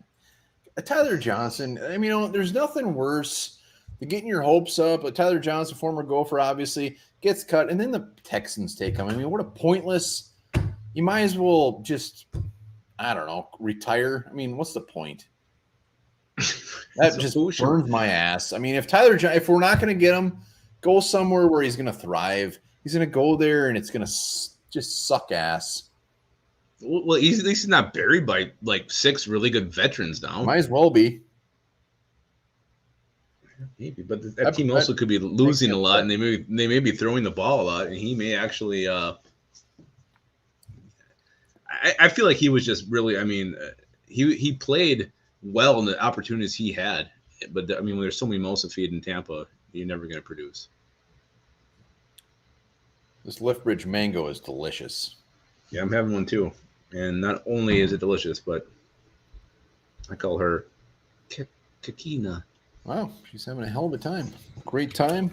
Tyler Johnson, I mean, there's nothing worse than getting your hopes up. Tyler Johnson, former Gopher, obviously, gets cut, and then the Texans take him. I mean, what a pointless – you might as well just, I don't know, retire. I mean, what's the point? That just burns my ass. I mean, if we're not going to get him, go somewhere where he's going to thrive. He's going to go there, and it's going to just suck ass. Well, he's at least not buried by like 6 really good veterans now. Might as well be. Maybe, but that team also could be losing a lot, and they may be throwing the ball a lot, and he may actually. I feel like he was just really. I mean, he played well in the opportunities he had, but I mean, when there's so many mouths to feed in Tampa, you're never going to produce. This Liftbridge mango is delicious. Yeah, I'm having one too. And not only is it delicious, but I call her Kakina. Wow, she's having a hell of a time. Great time.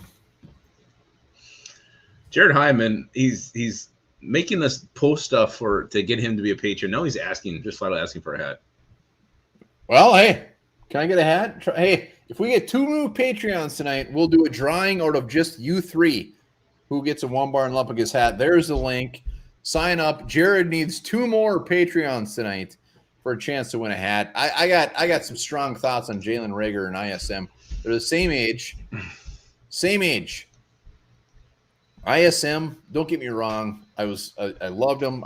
Jared Hyman, he's making us post stuff to get him to be a patron. Now he's just flat out asking for a hat. Well, hey, can I get a hat? Hey, if we get 2 new Patreons tonight, we'll do a drawing out of just you 3 who gets a One Bar and Lupagus hat. There's the link. Sign up. Jared needs 2 more Patreons tonight for a chance to win a hat. I got some strong thoughts on Jalen Rhaegar and ISM. They're the same age. ISM, don't get me wrong. I loved him.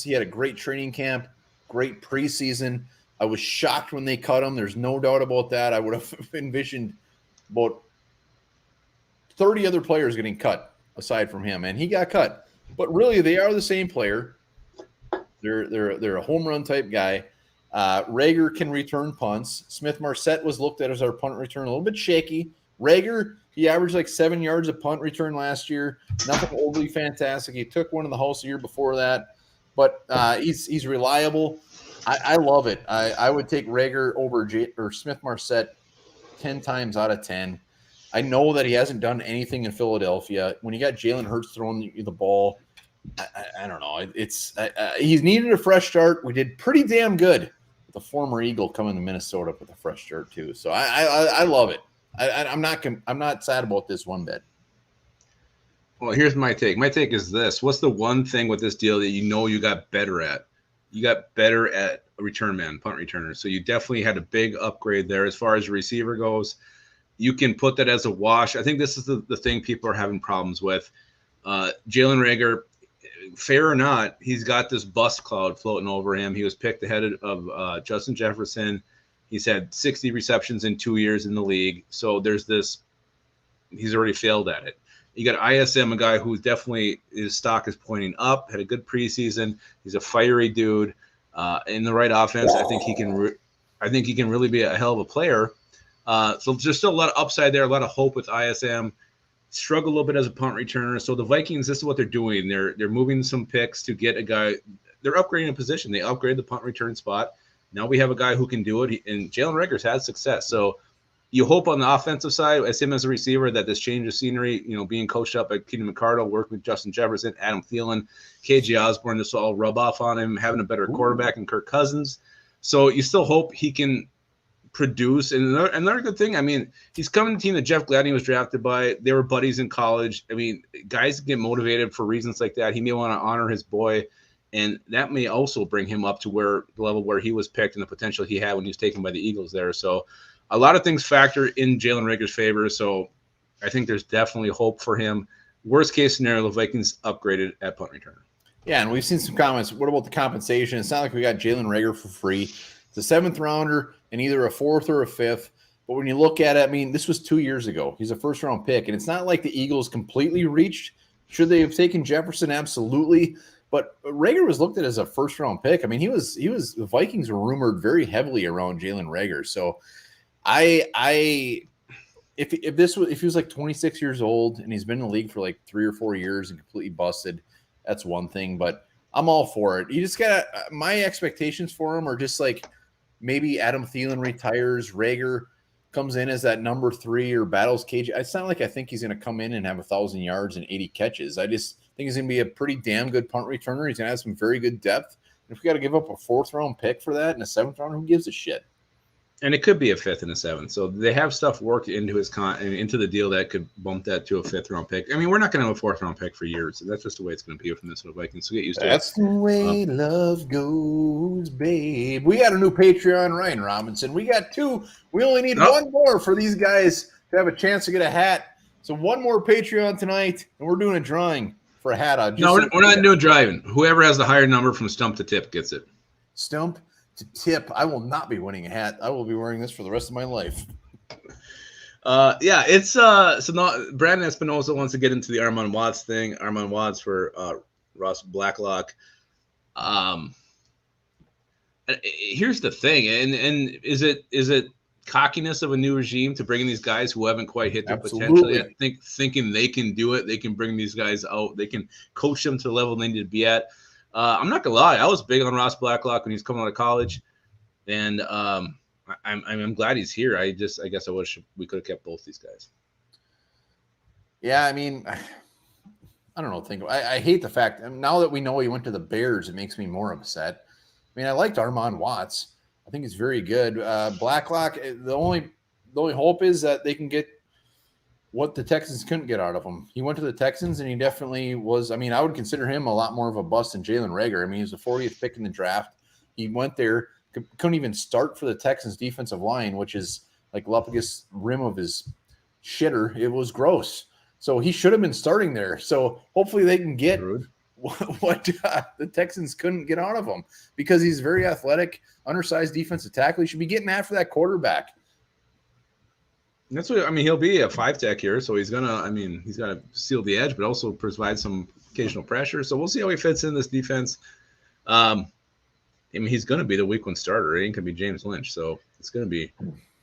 He had a great training camp, great preseason. I was shocked when they cut him. There's no doubt about that. I would have envisioned about 30 other players getting cut aside from him, and he got cut. But really, they are the same player. They're a home run type guy. Rhaegar can return punts. Smith-Marset was looked at as our punt return, a little bit shaky. Rhaegar, he averaged like 7 yards a punt return last year. Nothing overly fantastic. He took one in the house the year before that, but he's reliable. I love it. I would take Rhaegar over Smith-Marset 10 times out of 10. I know that he hasn't done anything in Philadelphia. When you got Jalen Hurts throwing the ball, I don't know. He's needed a fresh start. We did pretty damn good with the former Eagle coming to Minnesota with a fresh start too. So I love it. I'm not sad about this one bit. Well, here's my take. My take is this: what's the one thing with this deal that you got better at? You got better at a return man, punt returner. So you definitely had a big upgrade there as far as a receiver goes. You can put that as a wash. I think this is the thing people are having problems with. Jalen Rhaegar, fair or not, he's got this bust cloud floating over him. He was picked ahead of Justin Jefferson. He's had 60 receptions in 2 years in the league. So there's this – he's already failed at it. You got ISM, a guy who's definitely – his stock is pointing up, had a good preseason. He's a fiery dude. In the right offense, I think he can really be a hell of a player. So there's still a lot of upside there, a lot of hope with ISM. Struggle a little bit as a punt returner. So the Vikings, this is what they're doing. They're moving some picks to get a guy. They're upgrading a position. They upgrade the punt return spot. Now we have a guy who can do it. And Jalen Rhaegar's had success. So you hope on the offensive side, as him as a receiver, that this change of scenery, being coached up by Keenan McCardle, working with Justin Jefferson, Adam Thielen, KJ Osborne, this will all rub off on him, having a better quarterback in Kirk Cousins. So you still hope he can produce. And another good thing, I mean, he's coming to the team that Jeff Gladney was drafted by. They were buddies in college. I mean, guys get motivated for reasons like that. He may want to honor his boy, and that may also bring him up to the level where he was picked and the potential he had when he was taken by the Eagles there. So a lot of things factor in Jalen Rhaegar's favor. So I think there's definitely hope for him. Worst case scenario, the Vikings upgraded at punt returner. Yeah, and we've seen some comments. What about the compensation? It's not like we got Jalen Rhaegar for free. It's a 7th rounder and either a 4th or a 5th. But when you look at it, I mean, this was 2 years ago. He's a first-round pick, and it's not like the Eagles completely reached. Should they have taken Jefferson? Absolutely. But Rhaegar was looked at as a first-round pick. I mean, the Vikings were rumored very heavily around Jalen Rhaegar. So if he was like 26 years old and he's been in the league for like 3 or 4 years and completely busted, that's one thing. But I'm all for it. You just gotta. My expectations for him are just like maybe Adam Thielen retires, Rhaegar comes in as that number 3 or battles KJ. It's not like I think he's going to come in and have 1,000 yards and 80 catches. I just think he's going to be a pretty damn good punt returner. He's going to have some very good depth. And if we got to give up a 4th-round pick for that and a 7th round, who gives a shit? And it could be a 5th and a 7th. So they have stuff worked into his into the deal that could bump that to a 5th-round pick. I mean, we're not going to have a 4th-round pick for years. So that's just the way it's going to be from this Vikings. So get used to it. That's the way love goes, babe. We got a new Patreon, Ryan Robinson. We got 2. We only need 1 more for these guys to have a chance to get a hat. So 1 more Patreon tonight, and we're doing a drawing for a hat. No, we're not doing driving. Whoever has the higher number from stump to tip gets it. Stump to tip. I will not be winning a hat. I will be wearing this for the rest of my life. Yeah, it's so now Brandon Espinosa wants to get into the Armand Watts thing. Armand Watts for Ross Blacklock. Here's the thing, and is it cockiness of a new regime to bring in these guys who haven't quite hit their potential yet? Thinking they can do it, they can bring these guys out, they can coach them to the level they need to be at. I'm not gonna lie, I was big on Ross Blacklock when he was coming out of college, and I'm glad he's here. I guess I wish we could have kept both these guys. Yeah, I mean, I don't know. I hate the fact now that we know he went to the Bears, it makes me more upset. I mean, I liked Armand Watts. I think he's very good. Blacklock, the only hope is that they can get what the Texans couldn't get out of him. He went to the Texans, and he definitely was. I mean, I would consider him a lot more of a bust than Jalen Rhaegar. I mean, he was the 40th pick in the draft. He went there, couldn't even start for the Texans defensive line, which is like Lupagus's rim of his shitter. It was gross. So he should have been starting there. So hopefully they can get what the Texans couldn't get out of him, because he's very athletic, undersized defensive tackle. He should be getting after that quarterback. That's what I mean. He'll be a 5-tech here, so he's gonna seal the edge, but also provide some occasional pressure. So we'll see how he fits in this defense. I mean, he's gonna be the week 1 starter. He ain't gonna be James Lynch, so it's gonna be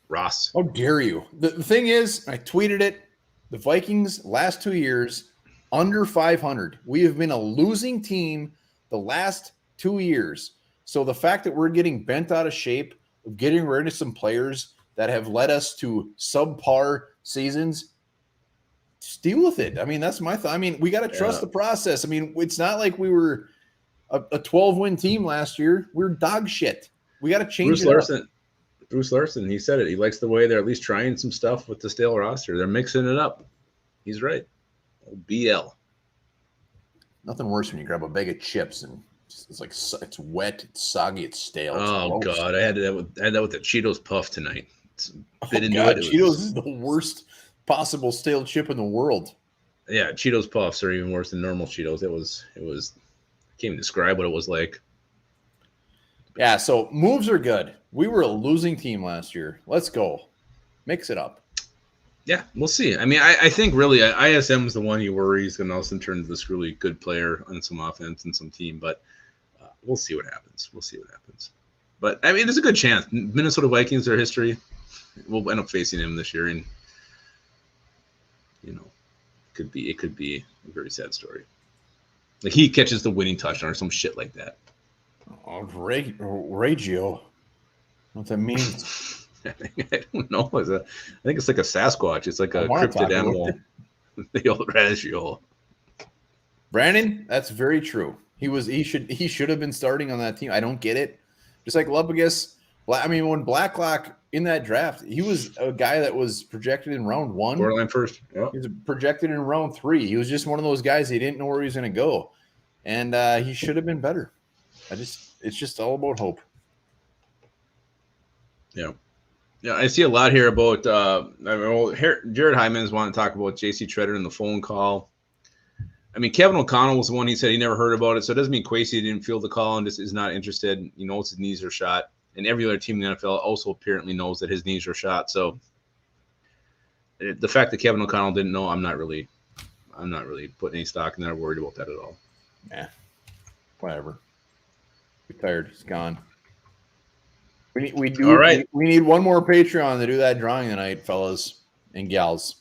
Ross. How dare you? The thing is, I tweeted it. The Vikings last 2 years under 500. We have been a losing team the last 2 years. So the fact that we're getting bent out of shape, of getting rid of some players that have led us to subpar seasons, just deal with it. I mean, that's my thought. I mean, we got to trust the process. I mean, it's not like we were a 12-win team last year. We're dog shit. We got to change Bruce Larson, he said it. He likes the way they're at least trying some stuff with the stale roster. They're mixing it up. He's right. BL. Nothing worse when you grab a bag of chips and it's like it's wet, it's soggy, it's stale. It's gross. God, I had that with the Cheetos Puff tonight. Cheetos is the worst possible stale chip in the world. Yeah, Cheetos Puffs are even worse than normal Cheetos. It was. I can't even describe what it was like. Yeah, so moves are good. We were a losing team last year. Let's go. Mix it up. Yeah, we'll see. I mean, I think really ISM is the one you worry is going to also turn into this really good player on some offense and some team, but we'll see what happens. But, I mean, there's a good chance. Minnesota Vikings, their history, we'll end up facing him this year, and, you know, it could be a very sad story. Like, he catches the winning touchdown or some shit like that. Oh, Regio. What that means? I don't know. I think it's like a Sasquatch. It's like a cryptid animal. The old Regio. Brandon, that's very true. He should have been starting on that team. I don't get it. Just like Lupagus. I mean, when Blacklock in that draft, he was a guy that was projected in round 1. Borderline first. Yep. He was projected in round 3. He was just one of those guys. He didn't know where he was going to go, and he should have been better. It's just all about hope. Yeah. Yeah, I see a lot here about Jared Hyman's want to talk about J.C. Treader in the phone call. I mean, Kevin O'Connell was the one he said he never heard about it, so it doesn't mean Kwesi didn't feel the call and just is not interested. He knows his knees are shot, and every other team in the NFL also apparently knows that his knees are shot. So the fact that Kevin O'Connell didn't know, I'm not really putting any stock in that or worried about that at all. Yeah, whatever. Retired. He's gone. We need one more Patreon to do that drawing tonight, fellas and gals.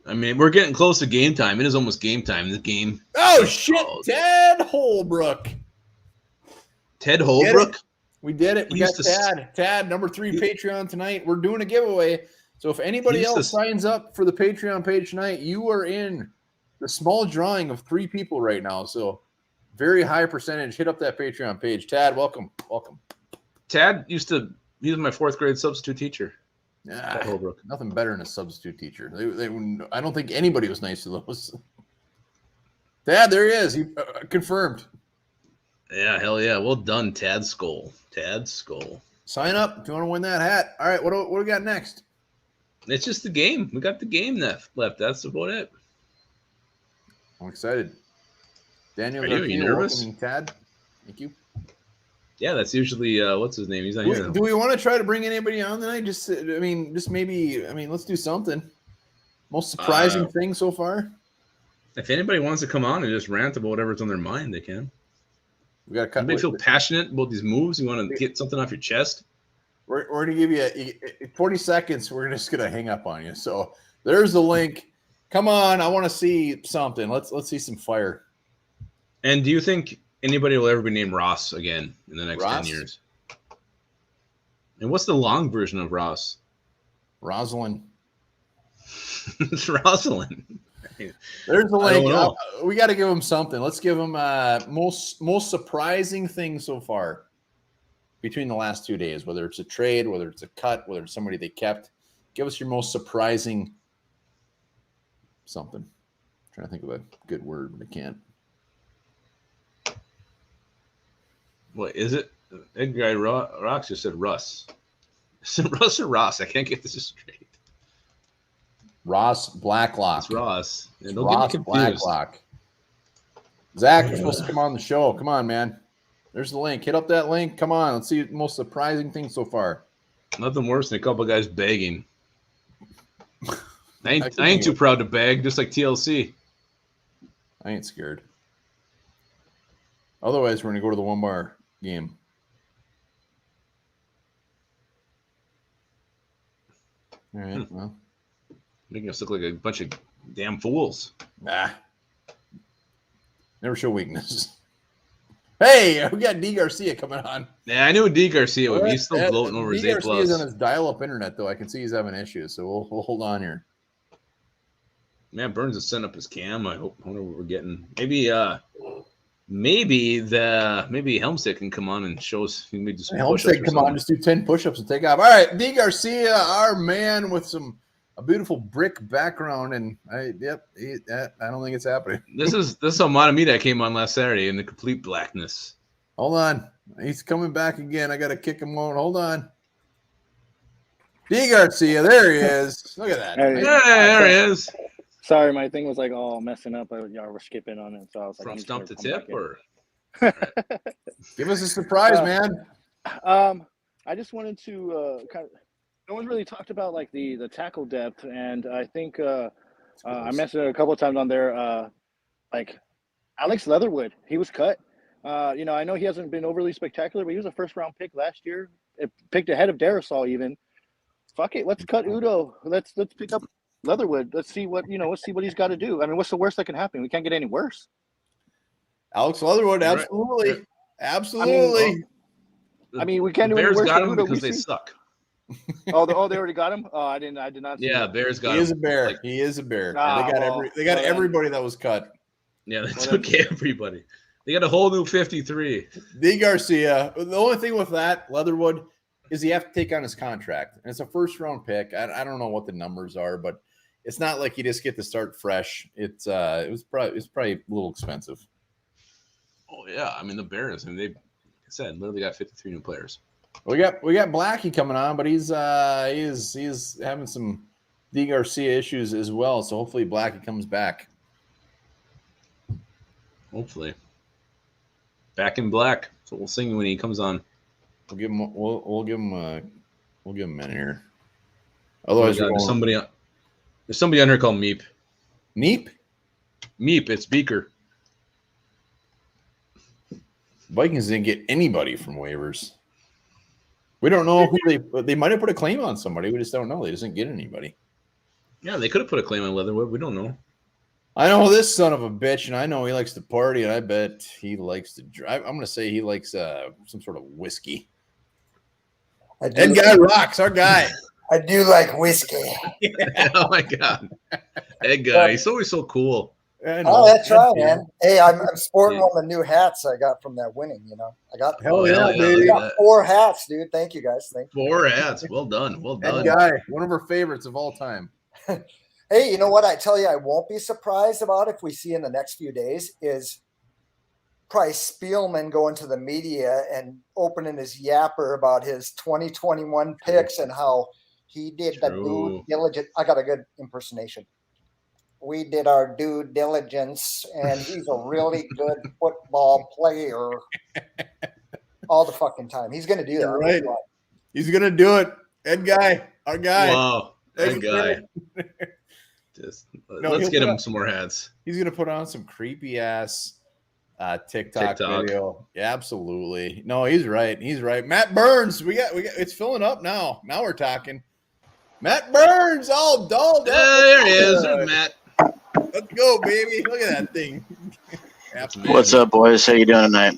I mean, we're getting close to game time. It is almost game time. This game. Oh shit! Ted Holbrook. We We did it. We got Tad. Tad, number 3 Patreon tonight. We're doing a giveaway. So if anybody else signs up for the Patreon page tonight, you are in the small drawing of 3 people right now. So very high percentage. Hit up that Patreon page. Tad, welcome. Tad he was my 4th grade substitute teacher. Nothing better than a substitute teacher. I don't think anybody was nice to those. Tad, there he is. He confirmed. Yeah, hell yeah. Well done, Tad Skull. Sign up if you want to win that hat. All right, what do we got next? It's just the game. We got the game left. That's about it. I'm excited. Daniel, are you nervous? Tad, thank you. Yeah, that's usually what's his name? He's not here. Do we want to try to bring anybody on tonight? Let's do something. Most surprising thing so far. If anybody wants to come on and just rant about whatever's on their mind, they can. We got to cut. Anybody feel passionate about these moves? You want to get something off your chest? We're going to give you 40 seconds. We're just going to hang up on you. So there's the link. Come on, I want to see something. Let's see some fire. And do you think anybody will ever be named Ross again in the next 10 years? And what's the long version of Ross? Rosalind. It's Rosalind. There's the link. We got to give them something. Let's give them most surprising thing so far between the last 2 days, whether it's a trade, whether it's a cut, whether it's somebody they kept. Give us your most surprising something. I'm trying to think of a good word, but I can't. What is it? Edgar Rocks just said Russ. Is it Russ or Ross? I can't get this straight. Ross Blacklock. It's Ross. Yeah, Ross Blacklock. Zach, you're supposed to come on the show. Come on, man. There's the link. Hit up that link. Come on. Let's see the most surprising thing so far. Nothing worse than a couple guys begging. I ain't too proud to beg, just like TLC. I ain't scared. Otherwise, we're going to go to the 1-bar game. All right, well. Making us look like a bunch of damn fools. Nah. Never show weakness. Hey, we got D. Garcia coming on. Yeah, I knew D. Garcia would be. He's still gloating over his A+. D. Garcia's on his dial-up internet, though. I can see he's having issues, so we'll hold on here. Matt Burns is setting up his cam. I wonder what we're getting. Maybe Helmstead can come on and show us. Helmstead come on, just do 10 push-ups and take off. All right, D. Garcia, our man with a beautiful brick background, and I don't think it's happening. This is Montemita came on last Saturday in the complete blackness. Hold on, he's coming back again. I got to kick him out. Hold on, D. Garcia, there he is. Look at that. Hey, there he is. Sorry, my thing was like all messing up. Y'all were skipping on it, so I was like, from stump to tip, or give us a surprise, man. I just wanted to kind of. No one's really talked about like the tackle depth, and I think I mentioned it a couple of times on there. Like Alex Leatherwood, he was cut. I know he hasn't been overly spectacular, but he was a first-round pick last year. It picked ahead of Darrisaw even. Fuck it, let's cut Udo. Let's pick up Leatherwood. Let's see what he's got to do. I mean, what's the worst that can happen? We can't get any worse. Alex Leatherwood, absolutely, right. Absolutely. I mean, we can't do any worse. Bears got him because they suck. They already got him. Oh, I did not see that. Bears got him. He is a Bear. He is a Bear. They got everybody that was cut. Yeah, they took everybody. They got a whole new 53. D. Garcia. The only thing with that Leatherwood is you have to take on his contract, and it's a first-round pick. I don't know what the numbers are, but it's not like you just get to start fresh. It was probably a little expensive. Oh yeah, I mean the Bears. I mean like I said, literally got 53 new players. We got Blackie coming on, but he's having some D. Garcia issues as well. So hopefully Blackie comes back. Hopefully, back in black. So we'll sing when he comes on. We'll give him a minute here. Otherwise, there's somebody on here called Meep. Meep. It's Beaker. Vikings didn't get anybody from waivers. We don't know who they might have put a claim on somebody. We just don't know. They just didn't get anybody. Yeah, they could have put a claim on Leatherwood. We don't know. I know this son of a bitch, and I know he likes to party, and I bet he likes to drive. I'm going to say he likes some sort of whiskey. That guy rocks, our guy. I do like whiskey. Oh my God, that guy, he's always so cool. Oh, that's right, man. Hey, I'm sporting one of the new hats I got from that winning. I got baby. I got 4 hats, dude. Thank you, guys. Thank you. 4 hats. Well done. Well done. That guy, one of our favorites of all time. Hey, you know what? I tell you, I won't be surprised about if we see in the next few days is Price Spielman going to the media and opening his yapper about his 2021 picks and how he did the due diligence. I got a good impersonation. We did our due diligence, and he's a really good football player all the fucking time. He's going to do that. Right. He's going to do it. Ed guy, our guy. Wow. Ed guy. Let's get him some more hats. He's going to put on some creepy ass TikTok video. Yeah, absolutely. No, he's right. He's right. Matt Burns. We got it's filling up now. Now we're talking. Matt Burns, all dolled up. There he is. There's Matt. Let's go, baby. Look at that thing. What's up, boys? How you doing tonight?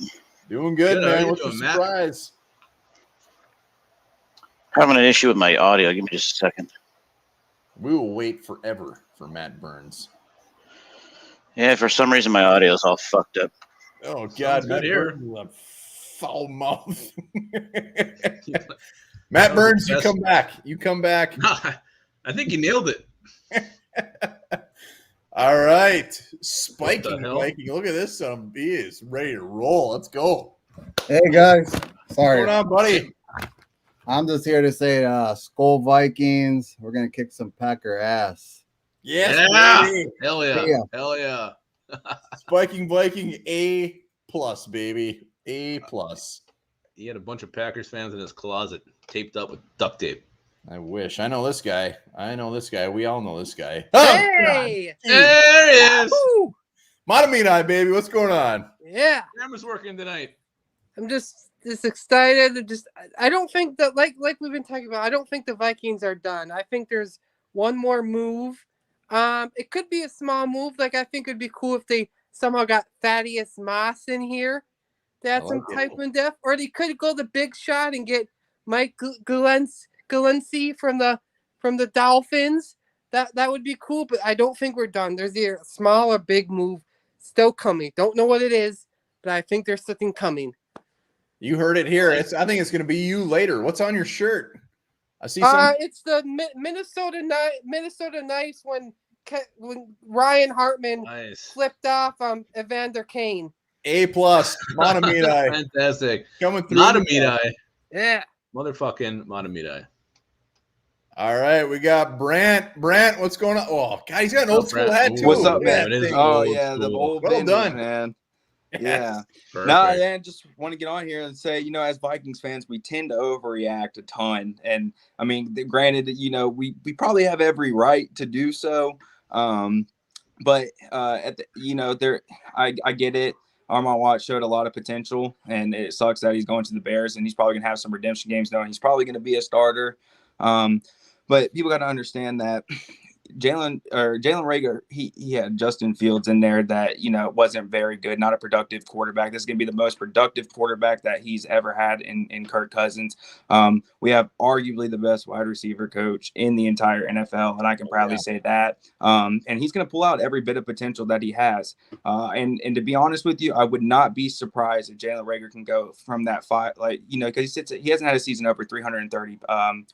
Doing good, man. What's the surprise? Having an issue with my audio. Give me just a second. We will wait forever for Matt Burns. Yeah, for some reason my audio is all fucked up. Oh God, Matt Burns is a foul mouth. Matt Burns, you come back. You come back. I think you nailed it. All right. Spiking Viking. Look at this. He is ready to roll. Let's go. Hey, guys. Sorry. What's going on, buddy? I'm just here to say, Skull Vikings. We're going to kick some Packer ass. Yes. Yeah. Hell yeah. Hell yeah. Spiking Viking A+, baby. A+. He had a bunch of Packers fans in his closet taped up with duct tape. I wish. I know this guy. We all know this guy. Hey! There he is. Matamini, baby. What's going on? Yeah. Camera's working tonight. I'm just excited. I don't think that like we've been talking about, I don't think the Vikings are done. I think there's one more move. It could be a small move. Like I think it'd be cool if they somehow got Thaddeus Moss in here. That's some type of depth. Or they could go the big shot and get Mike Glency from the Dolphins. That would be cool, but I don't think we're done. There's either a small or big move still coming. Don't know what it is, but I think there's something coming. You heard it here. I think it's going to be you later. What's on your shirt? I see some. It's the Minnesota Knights when Ryan Hartman flipped off Evander Kane. A+, Matamini. Fantastic. Coming through. Matamini. Yeah. Motherfucking Matamini. All right, we got Brant. Brant, what's going on? Oh, God, he's got an old school hat too. What's up, man? man? Oh yeah, the old well done, man. Yeah. Perfect. No, man, just want to get on here and say, as Vikings fans, we tend to overreact a ton. And I mean, granted, we probably have every right to do so. But at the, I get it. Armand Watts showed a lot of potential, and it sucks that he's going to the Bears, and he's probably gonna have some redemption games knowing he's probably gonna be a starter. But people got to understand that Jalen Rhaegar, he had Justin Fields in there that, wasn't very good, not a productive quarterback. This is going to be the most productive quarterback that he's ever had in Kirk Cousins. We have arguably the best wide receiver coach in the entire NFL, and I can proudly say that. And he's going to pull out every bit of potential that he has. And to be honest with you, I would not be surprised if Jalen Rhaegar can go from that because he hasn't had a season over 330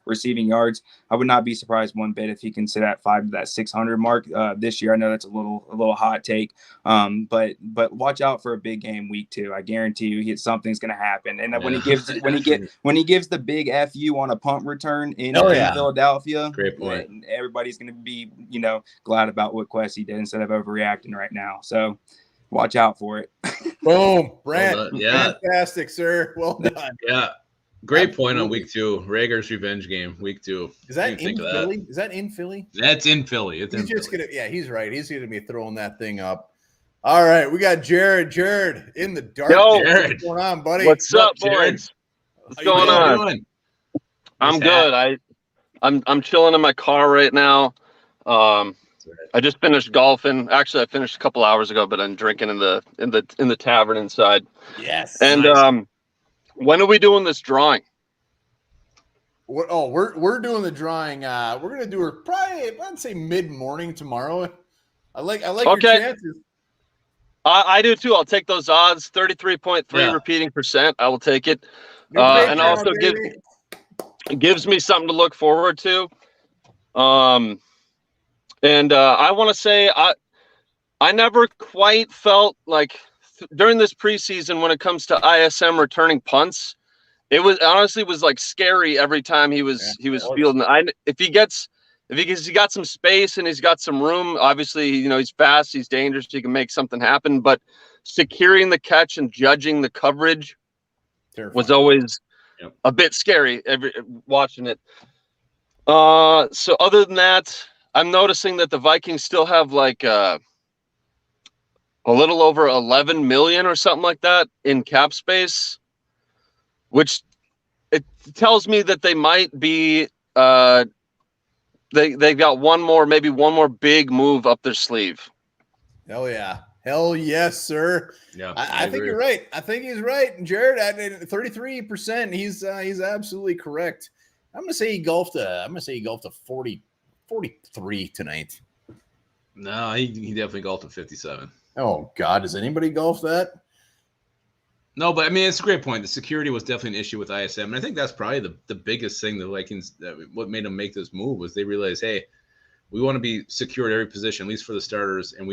receiving yards. I would not be surprised one bit if he can sit at 5 to that 600 mark this year. I know that's a little hot take, but watch out for a big game week 2. I guarantee you, something's going to happen. And when he gives the big FU on a punt return in Philadelphia, great point. Everybody's going to be glad about what Kwesi did instead of overreacting right now. So watch out for it. Boom, Brant. Well yeah, fantastic, sir. Well done. Yeah. Great point on week 2. Rhaegar's revenge game, week 2. Is that in Philly? Is that in Philly? That's in Philly. He's right. He's gonna be throwing that thing up. All right, we got Jared. Jared in the dark. Yo, Jared. What's going on, buddy? What's up, Jared? boys? What's going on? Doing? I'm good. I'm chilling in my car right now. I just finished golfing. Actually, I finished a couple hours ago, but I'm drinking in the tavern inside. Yes. And nice. When are we doing this drawing? we're doing the drawing. We're gonna do her probably, I'd say mid-morning tomorrow. I like your chances. I do too. I'll take those odds. 33.3 repeating percent. I will take it. And also gives me something to look forward to. And I want to say I never quite felt like during this preseason when it comes to ISM returning punts, it was honestly was like scary every time he was fielding. If he got some space and he's got some room, obviously, you know, he's fast, he's dangerous, he can make something happen, but securing the catch and judging the coverage was always a bit scary watching it. So other than that, I'm noticing that the Vikings still have like a little over 11 million or something like that in cap space, which it tells me that they might be they got maybe one more big move up their sleeve. Hell yeah. Hell yes, sir. Yeah, I think you're right. I think he's right. Jared, at 33%, he's absolutely correct. I'm gonna say he golfed a 43 tonight. No, he definitely golfed a 57. Oh God, does anybody golf that? No, but I mean, it's a great point. The security was definitely an issue with ISM. And I think that's probably the biggest thing the Vikings, what made them make this move was they realized, hey, we want to be secure at every position, at least for the starters. And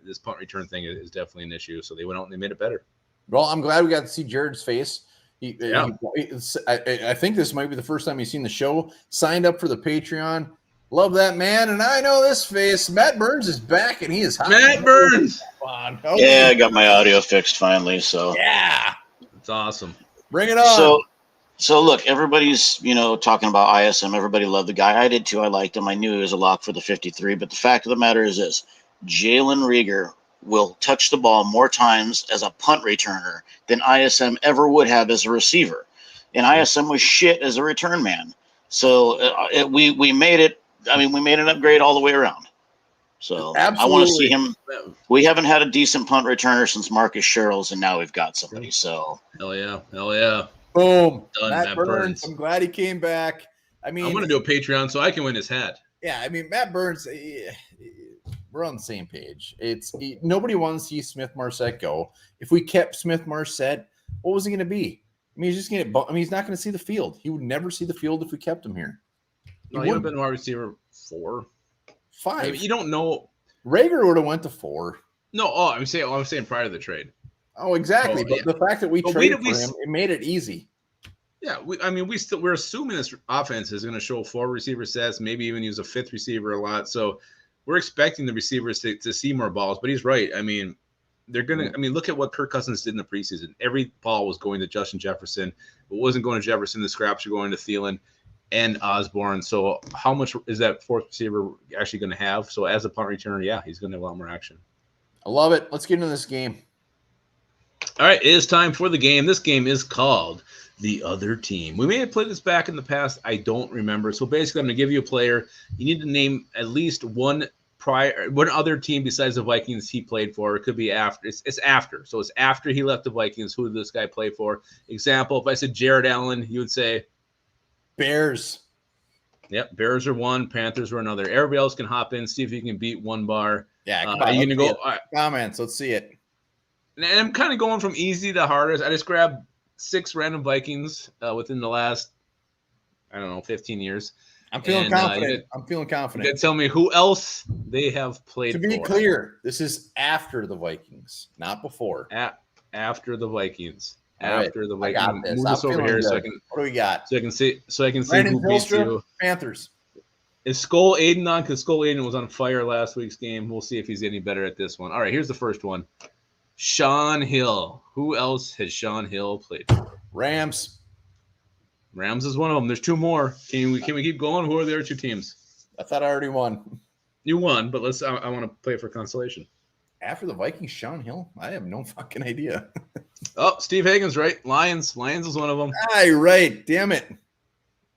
this punt return thing is definitely an issue. So they went out and they made it better. Well, I'm glad we got to see Jared's face. I think this might be the first time he's seen the show. Signed up for the Patreon. Love that man. And I know this face. Matt Burns is back and he is hot. Matt Burns. Yeah, I got my audio fixed finally. So yeah, it's awesome. Bring it on. So look, everybody's, you know, talking about ISM. Everybody loved the guy. I did too. I liked him. I knew he was a lock for the 53. But the fact of the matter is this: Jalen Rhaegar will touch the ball more times as a punt returner than ISM ever would have as a receiver. And ISM was shit as a return man. So we made it. I mean, we made an upgrade all the way around. So absolutely. I want to see him. We haven't had a decent punt returner since Marcus Sherrills, and now we've got somebody. So hell yeah. Boom. Done, Matt Burns. I'm glad he came back. I mean, I'm going to do a Patreon so I can win his hat. Yeah, I mean, Matt Burns, we're on the same page. Nobody wants to see Smith Marset go. If we kept Smith Marset, what was he going to be? I mean, he's not going to see the field. He would never see the field if we kept him here. He would have been wide receiver 4, 5. I mean, you don't know. Rhaegar would have went to 4. No, I'm saying prior to the trade. Oh, exactly. But the fact that we traded for him, it made it easy. Yeah, we're assuming this offense is going to show 4 receiver sets, maybe even use a 5th receiver a lot. So we're expecting the receivers to see more balls. But he's right. I mean, they're going to. I mean, look at what Kirk Cousins did in the preseason. Every ball was going to Justin Jefferson. If it wasn't going to Jefferson, the scraps are going to Thielen and Osborne. So how much is that 4th receiver actually going to have? So as a punt returner, yeah, he's going to have a lot more action. I love it. Let's get into this game. All right, it is time for the game. This game is called The Other Team. We may have played this back in the past. I don't remember. So basically, I'm going to give you a player. You need to name at least one other team besides the Vikings he played for. It could be after. It's after. So it's after he left the Vikings. Who did this guy play for? Example, if I said Jared Allen, you would say Bears. Yep, Bears are 1, Panthers are another. Everybody else can hop in, see if you can beat one bar. Yeah, come on, are you going to go? Right. Comments, let's see it. And I'm kind of going from easy to hardest. I just grabbed 6 random Vikings within the last, 15 years. I'm feeling confident. You can tell me who else they have played for. To be clear, this is after the Vikings, not before. After the Vikings. After the Vikings. I got this. Move this over here so I can. What do we got? So I can see Brandon who beats you. Panthers. Is Skull Aiden on? Because Skull Aiden was on fire last week's game. We'll see if he's any better at this one. All right, here's the first one. Sean Hill. Who else has Sean Hill played for? Rams. Rams is one of them. There's 2 more. Can we keep going? Who are the other 2 teams? I thought I already won. You won, but I want to play for consolation. After the Vikings, Sean Hill? I have no fucking idea. Oh, Steve Hagan's right. Lions is one of them. Aye, right. Damn it.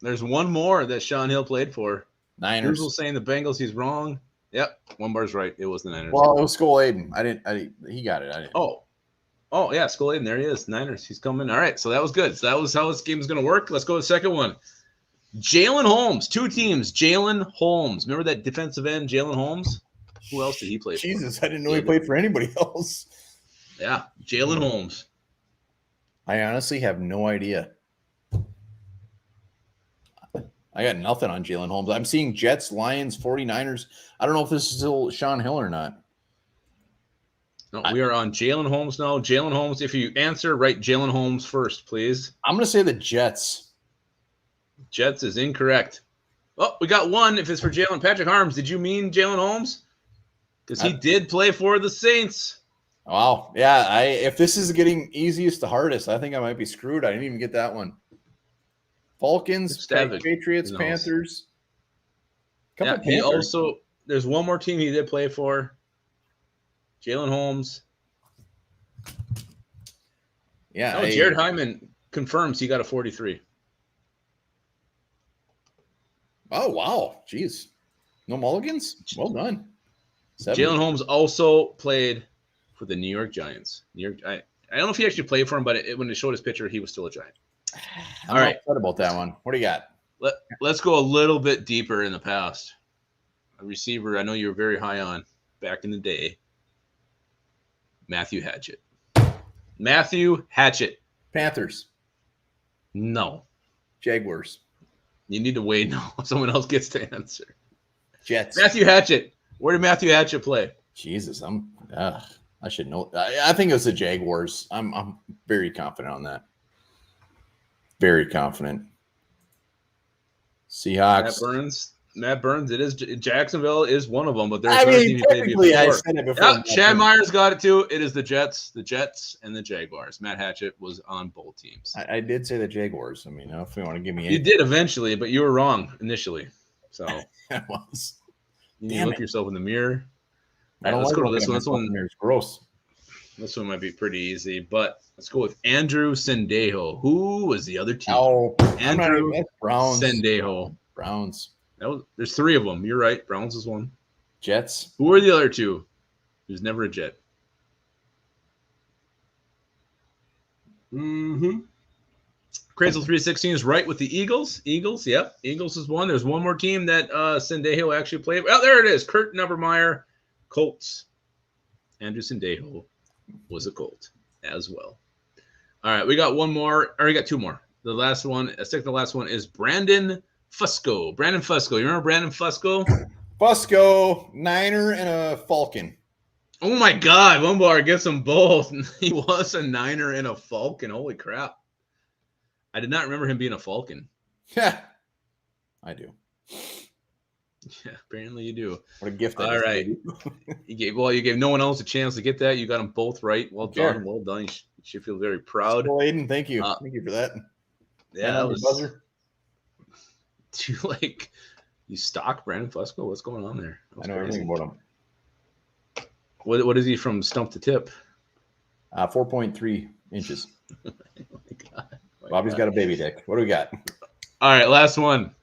There's one more that Sean Hill played for. Niners. Who's saying the Bengals? He's wrong. Yep, one bar's right. It was the Niners. Well, it was Skull Aiden. He got it. I didn't. Oh yeah, Skull Aiden. There he is. Niners. He's coming. All right, so that was good. So that was how this game is going to work. Let's go to the second one. Jalen Holmes, 2 teams. Jalen Holmes. Remember that defensive end, Jalen Holmes? Who else did he play for? Jesus, I didn't know he played for anybody else. Yeah, Jalen Holmes. I honestly have no idea. I got nothing on Jalen Holmes. I'm seeing Jets, Lions, 49ers. I don't know if this is still Sean Hill or not. No, we are on Jalen Holmes now. Jalen Holmes, if you answer, write Jalen Holmes first, please. I'm going to say the Jets. Jets is incorrect. Oh, we got one. If it's for Jalen Patrick Harms, did you mean Jalen Holmes? Because he did play for the Saints. Wow. Yeah, if this is getting easiest to hardest, I think I might be screwed. I didn't even get that one. Falcons, Patriots, Panthers. Yeah, he also, there's one more team he did play for. Jalen Holmes. Yeah. No, Jared Hyman confirms he got a 43. Oh, wow. Jeez. No mulligans? Well done. Jalen Holmes also played for the New York Giants. I don't know if he actually played for him, but when they showed his picture, he was still a Giant. I'm not upset about that one. What do you got? Let's go a little bit deeper in the past. A receiver I know you were very high on back in the day. Matthew Hatchett. Matthew Hatchett. Panthers. No. Jaguars. You need to wait now. Someone else gets to answer. Jets. Matthew Hatchett. Where did Matthew Hatchett play? Jesus, I should know. I think it was the Jaguars. I'm very confident on that. Very confident. Seahawks. Matt Burns. It is Jacksonville is one of them, but there's technically I said it before. Yeah, Chad Myers got it too. It is the Jets, and the Jaguars. Matt Hatchett was on both teams. I did say the Jaguars. I mean, if you want to give me, you did eventually, but you were wrong initially. So I was. You need to look yourself in the mirror. I don't let's like go to this one. This one is gross. This one might be pretty easy, but let's go with Andrew Sendejo. Who was the other team? Oh, Andrew Browns. Sendejo. Browns. There's 3 of them. You're right. Browns is one. Jets. Who are the other 2? He was never a Jet. Crazel 316 is right with the Eagles. Yep. Eagles is one. There's one more team that Sendejo actually played. Well, there it is. Kurt Nevermeyer, Colts. Andrew Sendejo was a Colt as well. All right, we got one more. Or we got 2 more. The last one, the last one is Brandon Fusco. Brandon Fusco. You remember Brandon Fusco? Fusco, Niner, and a Falcon. Oh my God, Wumbar gets them both. He was a Niner and a Falcon. Holy crap. I did not remember him being a Falcon. Yeah, I do. Yeah, apparently you do. What a gift! All right, you gave no one else a chance to get that. You got them both right. Well done. Sure. Well done. You should feel very proud. Well, Aiden, thank you. Thank you for that. Yeah, that was buzzer. Do you stock Brandon Fusco? What's going on there? I know everything about him. What is he from stump to tip? 4.3 inches. Oh my God. Bobby's got a baby dick. What do we got? All right, last one.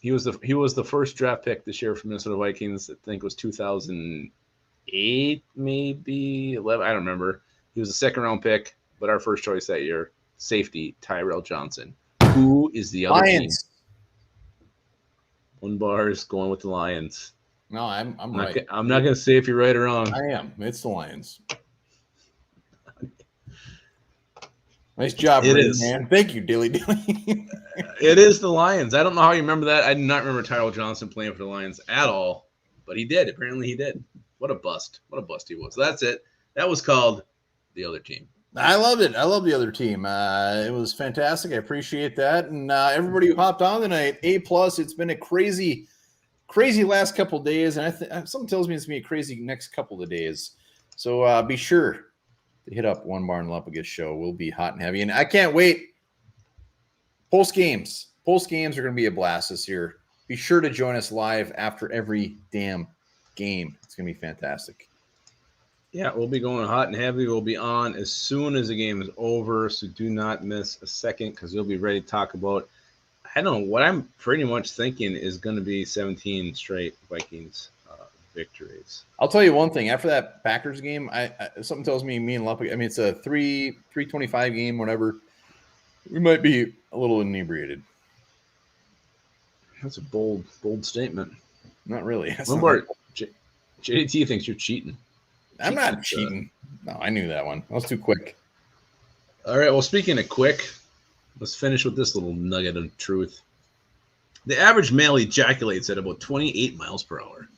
He was the first draft pick this year for Minnesota Vikings. I think it was 2008, maybe 11. I don't remember. He was a 2nd round pick, but our first choice that year, safety Tyrell Johnson. Who is the other Lions. team? One bar is going with the Lions. No, I'm right. I'm not going to say if you're right or wrong. I am. It's the Lions. Nice job, man. Thank you, Dilly Dilly. It is the Lions. I don't know how you remember that. I do not remember Tyrell Johnson playing for the Lions at all, but he did. Apparently he did. What a bust. What a bust he was. So that's it. That was called The Other Team. I loved it. I love The Other Team. It was fantastic. I appreciate that. And everybody who hopped on tonight, A+. It's been a crazy last couple of days, and something tells me it's going to be a crazy next couple of days. So be sure to hit up One Barn Lupagus show. We'll be hot and heavy, and I can't wait. Post games are going to be a blast this year. Be sure to join us live after every damn game. It's going to be fantastic. Yeah, we'll be going hot and heavy. We'll be on as soon as the game is over, so do not miss a second because we'll be ready to talk about, I don't know, what I'm pretty much thinking is going to be 17 straight Vikings victories. I'll tell you one thing. After that Packers game, I something tells me and Lupagus, I mean, it's a 325 game, whatever. We might be a little inebriated. That's a bold statement. Not really. Lombard, JDT thinks you're cheating. I'm not cheating. No, I knew that one. I was too quick. All right. Well, speaking of quick, let's finish with this little nugget of truth. The average male ejaculates at about 28 miles per hour.